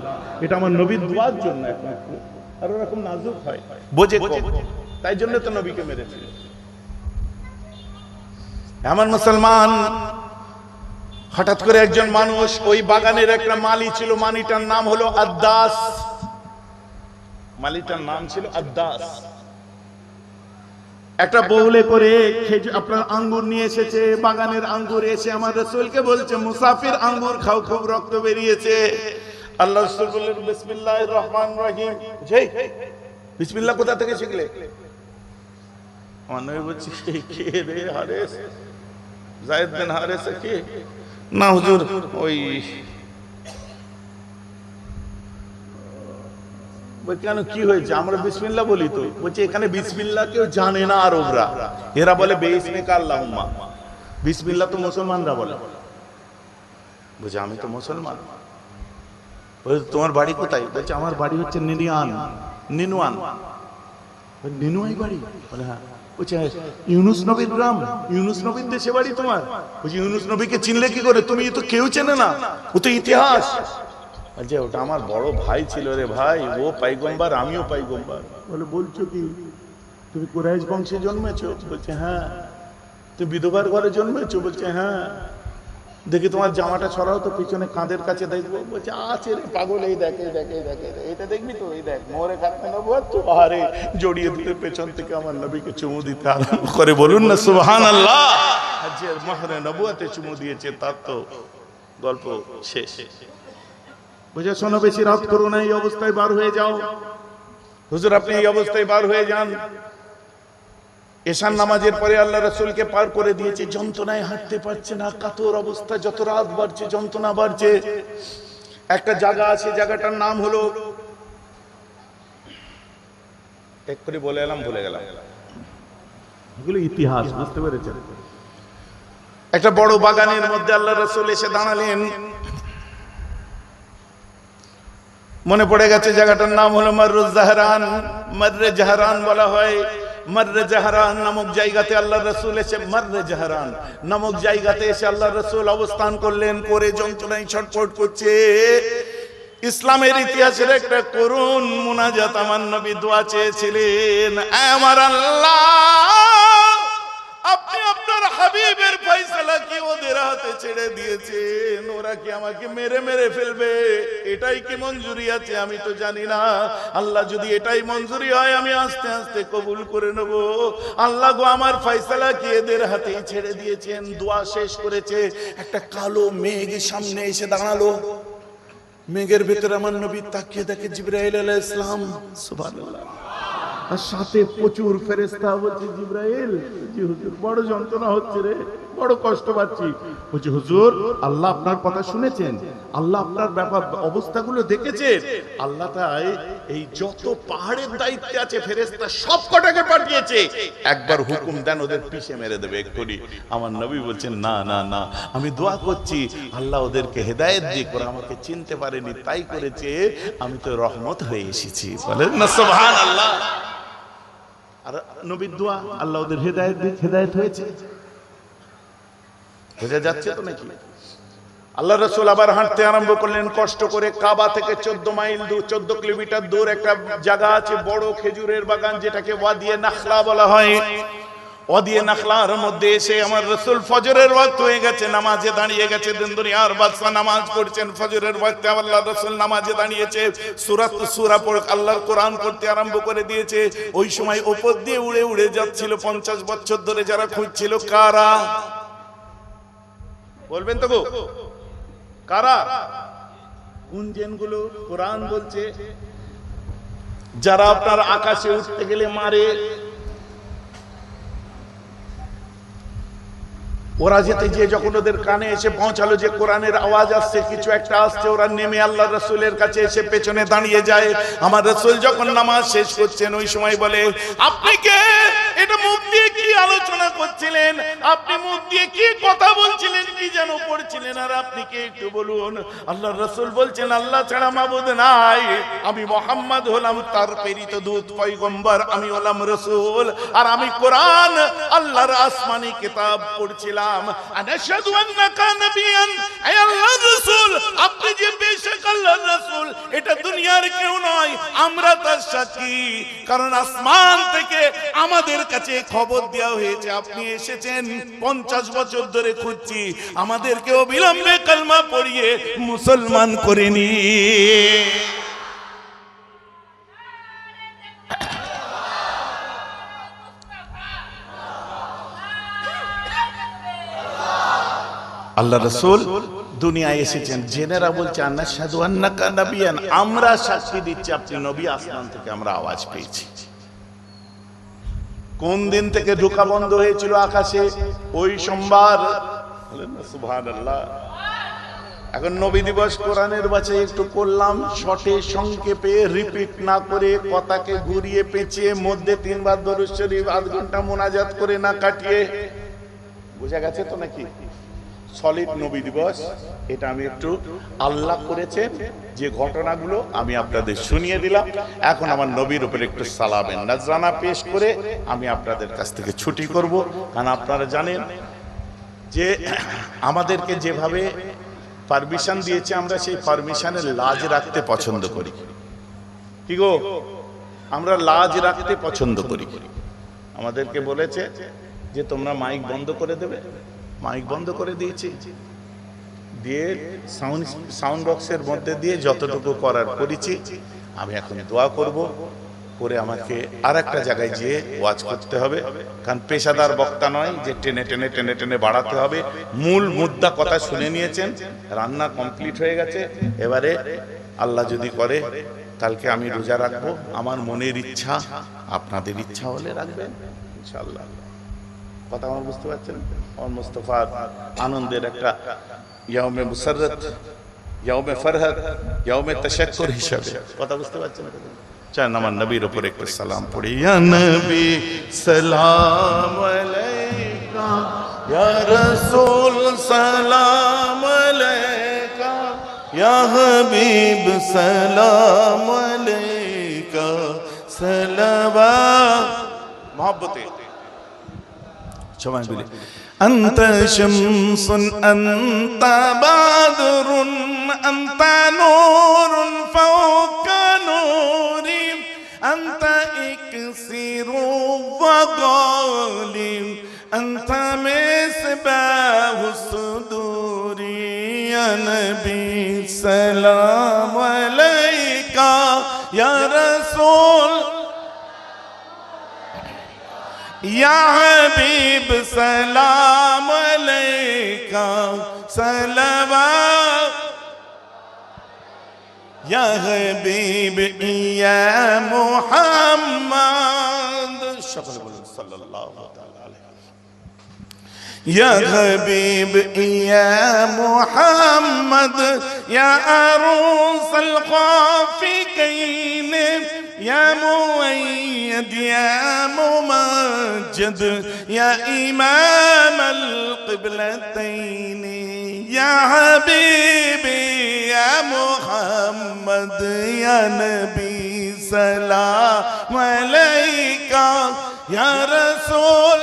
Speaker 1: এটা আমার নবীর দোয়ার জন্য একমাত্র। আর ওরকম নাজুক হয়, বোঝে কম, তাই জন্য তো নবীকে মেরেছিল। এমন মুসলমান, হঠাৎ করে একজন মানুষ, ওই বাগানের একটা মালি ছিল, মালিটার নাম হলো আদ্দাস। মালিটার নাম ছিল আদ্দাস। একটা বউলে করে আপনার আঙ্গুর নিয়ে এসেছে, বাগানের আঙ্গুর। এসে আমার রাসূলকে বলছে, মুসাফির আঙ্গুর খাও, খুব রক্ত বেরিয়েছে। আল্লাহ রাসূল বললেন, বিসমিল্লাহির রহমানির রহিম। বিসমিল্লাহ কোথা থেকে শিখলে? আমার নবী বলছে, কে রে? হারেস, যায়েদ বিন হারেস। কে? না হুজুর, ওই কেন, কি হয়েছে? আমরা বিসমিল্লাহ বলি তো। বলছে, এখানে বিসমিল্লাহ কেউ জানে না আরবরা, এরা বলে বেইসমিকা আল্লাহুম্মা। বিসমিল্লাহ তো মুসলমানরা বলে। বলছে, আমি তো মুসলমান। বলছে, তোমার বাড়ি কোথায়? বলছে, আমার বাড়ি হচ্ছে নিনুয়ান। নিনুয়াই বাড়ি? বলে, হ্যাঁ। বলছে, ইউনুস নবীর গ্রাম, ইউনুস নবীর দেশে বাড়ি তোমার? বলছে, ইউনুস নবীকে চিনলে কি করে? তুমি তো কেউ চেনে না, ও তো ইতিহাস। আচ্ছা, ওটা আমার বড় ভাই ছিল রে ভাই, ও পয়গম্বর, আমিও পয়গম্বর। বলে, বলছো কি? তুমি কুরাইশ বংশে জন্মেছো? বলছে, হ্যাঁ। তুমি বিধবার ঘরে জন্মেছো? বলছে, হ্যাঁ। দেখি তোমার জামাটা ছড়াও তো, পিছনে কাঁধের কাছে দেখবো। বলছে, আছে রে পাগল, এই দেখে দেখে দেখে, এটা দেখবি তো, এই দেখ, মোহরে খাতমে নবুয়ত তো। আরে জড়িয়ে দিতে পেছন থেকে আমার নবীকে চুমু দিতে আরম্ভ করে। বলুন না সুবহানাল্লাহ। যে মোহরে নবুয়তে চুমু দিয়েছে, তার তো গল্প শেষ। বুঝে শোনো, বেশি রাত করো না, এই অবস্থায় বার হয়ে যাও। হুজুর, আপনি এই অবস্থায় বার হয়ে যান। এশার নামাজের পরে আল্লাহ রাসূলকে পার করে দিয়েছে, যন্ত্রণায় হাঁটতে পারছে না, কাতর অবস্থা। যত রাত বাড়ছে যন্ত্রণা বাড়ছে। একটা জায়গা আছে, জায়গাটার নাম হলো, এক করে বলে এলাম, ভুলে গেলাম, এগুলো ইতিহাস, বুঝতে পেরেছেন? একটা বড় বাগানের মধ্যে আল্লাহ রাসূল এসে দাঁড়ালেন। মনে পড়ে গেছে জায়গাটার নাম হলো মাররুজ জাহরান। মাররে জাহরান বলা হয়। মাররে জাহরান নামক জায়গাতে আল্লাহ রাসূল এসে, মাররে জাহরান নামক জায়গাতে এসে আল্লাহ রাসূল অবস্থান করলেন। করে যন্ত্রণায় ছটফট করছে। ইসলামের ইতিহাসের একটা করুণ মুনাজাত আমার নবী দোয়া চেয়েছিলেন, আমার আল্লাহ আপনি আপনার হাবিবের ফয়সালা কি ওদের হাতে ছেড়ে দিয়েছেন, ওরা কি আমাকে মেরে মেরে ফেলবে, এটাই কি মঞ্জুরি আছে আমি তো জানি না। আল্লাহ যদি এটাই মঞ্জুরি হয় আমি আস্তে আস্তে কবুল করে নেব। আল্লাহ গো আমার ফয়সালা কি এদের হাতেই ছেড়ে দিয়েছেন। দোয়া শেষ করেছে, একটা কালো মেঘ সামনে এসে দাঁড়ালো। মেঘের ভিতরে আমার নবী তাকিয়ে দেখে জিবরাইল আলাইহিস সালাম, সুবহানাল্লাহ, আর সাথে প্রচুর ফেরেশতা। বলছে জিবরাইল, জি হুজুর বড় যন্ত্রণা হচ্ছে রে, বড় কষ্ট পাচ্ছি। বলছে হুজুর আল্লাহ আপনার কথা শুনেছেন, আল্লাহ আপনার ব্যাপার অবস্থাগুলো দেখেছেন। আল্লাহ তাই এই যত পাহাড়ের দায়িত্বে আছে ফেরেশতা সব কটাকে পাঠিয়েছে, একবার হুকুম দেন ওদের পিষে মেরে দেবে এক্ষুনি। আমার নবী বলছেন না না না, আমি দোয়া করছি আল্লাহ ওদেরকে হেদায়েত দিয়ে করে আমাকে চিনতে পারেনি, তাই করেছে, আমি তো রহমত হয়ে এসেছি। বলেন না সুবহানাল্লাহ। আর নবীর দোয়া আল্লাহ ওদের হেদায়েত দিয়ে হেদায়েত হয়েছে। বোঝা যাচ্ছে তো নাকি? আল্লাহ রাসূল আবার হাঁটতে আরম্ভ করলেন কষ্ট করে। কাবা থেকে 14 মাইল দূর, 14 কিলোমিটার দূর একটা জায়গা আছে, বড় খেজুরের বাগান, যেটাকে ওয়াদিয়ে নাখলা বলা হয়। ওয়াদিয়ে নাখলার মধ্যে এসে আমার রাসূল ফজরের ওয়াক্ত হয়ে গেছে, নামাজে দাঁড়িয়ে গেছে। দিন দুনিয়ার বাদশা নামাজ পড়ছেন, ফজরের ওয়াক্তে আল্লাহ রাসূল নামাজে দাঁড়িয়েছে, সূরা পড়ে আল্লাহর কোরআন পড়তে আরম্ভ করে দিয়েছে। ওই সময় উপর দিয়ে উড়ে উড়ে যাচ্ছিল 50 বছর ধরে যারা খুঁজছিল কারা, বলবেন তো গো কারা? গুঞ্জেনগুলো কোরআন বলছে যারা আপনার আকাশে উঠতে গেলে মারে, ওরা যেতে যে যখন ওদের কানে এসে পৌঁছালো যে কোরআনের আওয়াজ আসছে, কিছু একটা আসছে, ওরা নেমে আল্লাহ রাসূলের কাছে এসে পেছনে দাঁড়িয়ে যায়। আমার রাসূল যখন নামাজ শেষ করছেন ওই সময় বলে, আপনি কে? এটা মুখ দিয়ে কি আলোচনা করছিলেন, আপনি মুখ দিয়ে কি কথা বলছিলেন, কি যেন পড়ছিলেন, আর আপনি কে একটু বলুন। আল্লাহ রাসূল বলছেন আল্লাহ ছাড়া মাবুদ নাই, আমি মুহাম্মদ হলাম তার প্রেরিত দূত পয়গম্বর, আমি হলাম রাসূল, আর আমি কোরআন আল্লাহর আসমানি কিতাব পড়ছিলাম। আনাশহাদু আন্নাকা নাবিয়ান, হে আল্লাহর রাসূল আপনি যে বেশক আল্লাহর রাসূল, এটা দুনিয়ার কেউ নয়, আমরা তার সাক্ষী। কারণ আসমান থেকে আমাদের কাছে খবর দেওয়া হয়েছে আপনি এসেছেন, 50 বছর ধরে খুঁজছি, আমাদেরকে অবিলম্বে কালমা পড়িয়ে মুসলমান করে নিয়ে। আল্লাহ রাসূল দুনিয়ায় এসেছেন, জেনেরা বলছে আনাশহাদু আন্নাকা নাবিয়ান, আমরা সাক্ষী দিচ্ছি আপনি নবী, আসমান থেকে আমরা আওয়াজ পেয়েছি। কোন দিন থেকে ঢোকা বন্ধ হয়েছিল আকাশে? ওই সোমবার। সুবহানাল্লাহ। এখন নবী দিবস কোরআনের বাছাই একটু করলাম, শর্টে সংক্ষেপে, রিপিট না করে, কথাকে ঘুরিয়ে পেঁচিয়ে, মধ্যে 3 বার দরুদ শরীফ, আধ ঘন্টা মোনাজাত করে না কাটিয়ে। বোঝা গেছে তো নাকি? সলিড নবী দিবস। এটা আমি একটু আল্লাহ করেছে যে ঘটনাগুলো আমি আপনাদের শুনিয়ে দিলাম। এখন আমার নবীর উপরে একটু সালামের নজরানা পেশ করে আমি আপনাদের কাছ থেকে ছুটি করব। কারণ আপনারা জানেন যে আমাদেরকে যেভাবে পারমিশন দিয়েছে, আমরা সেই পারমিশনের লাজ রাখতে পছন্দ করি। কি গো, আমরা লাজ রাখতে পছন্দ করি। আমাদেরকে বলেছে যে তোমরা মাইক বন্ধ করে দেবে, মাইক বন্ধ করে দিয়েছি, দিয়ে সাউন্ড বক্সের মধ্যে দিয়ে যতটুকু করার করেছি। আমি এখন দোয়া করব, করে আমাকে আর একটা জায়গায় যেয়ে ওয়াজ করতে হবে। কারণ পেশাদার বক্তা নয় যে টেনে টেনে টেনে টেনে বাড়াতে হবে। মূল মুদ্রা কথা শুনে নিয়েছেন, রান্না কমপ্লিট হয়ে গেছে। এবারে আল্লাহ যদি করে কালকে আমি রোজা রাখবো। আমার মনের ইচ্ছা, আপনাদের ইচ্ছা হলে রাখবেন ইনশাআল্লাহ। কথা আমার বুঝতে পারছেন? আমার মুস্তাফার আনন্দের একটা ইয়াউমে মুসাররত, ইয়াউমে ফরহত, ইয়াউমে তাশাক্কুর হিসাবে। কথা বুঝতে পারছেন? চান আমার নবীর উপর একটু সালাম পড়ি। ইয়া নবী সালাম আলাইকা, ইয়া রাসূল সালাম আলাইকা, ইয়া হাবিব সালাম আলাইকা, সালাওয়াত মোহব্বতে সবাই বলি। أنت شمس أنت بدر أنت نور सलाम अलैका या रसूल या हबीब सलाम अलैका सलवात या हबीब या मुहम्मद शकल बोलो सल्लल्लाहु अलैहि या हबीब या मुहम्मद या अरूसल ख़ाफ़िकैन या मुअय्यद या मुमज्जद या इमामल क़िबलतैन या हबीबी या मुहम्मद या नबी सलाम अलैका या रसूल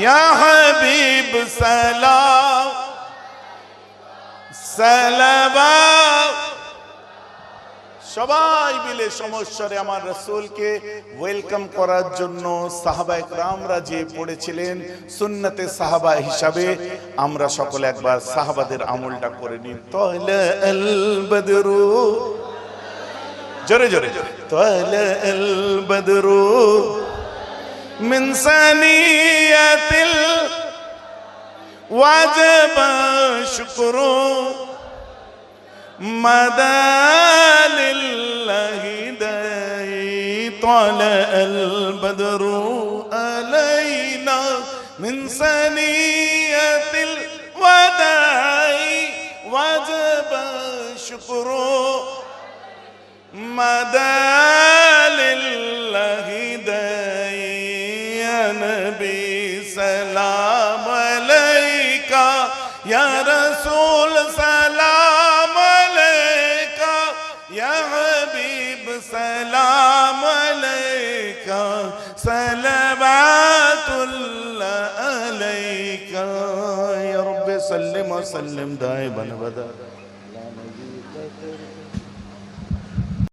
Speaker 1: या हबीब सलाम सलावत সবাই মিলে সমস্বরে আমার রাসূলকে ওয়েলকাম করার জন্য সাহাবায়ে কেরামরা যে পড়েছিলেন সুন্নতে সাহাবা হিসাবে আমরা সকলে একবার সাহাবাদের আমলটা করে নিই তালা আল বদরু জোরে জোরে তালা আল বদরু মিন সানিয়াতিল ওয়াজব শুকরু مدى لله داعي طلع البدر علينا من ثنية الوداع وجب الشكر مدى لله داعي يا نبي سلام عليك يا رسول سلام या हबीब सलाम अलैका सलवातुल्लाह अलैका या रब्बि सल्लिम व सल्लिम दाइमन अबदा।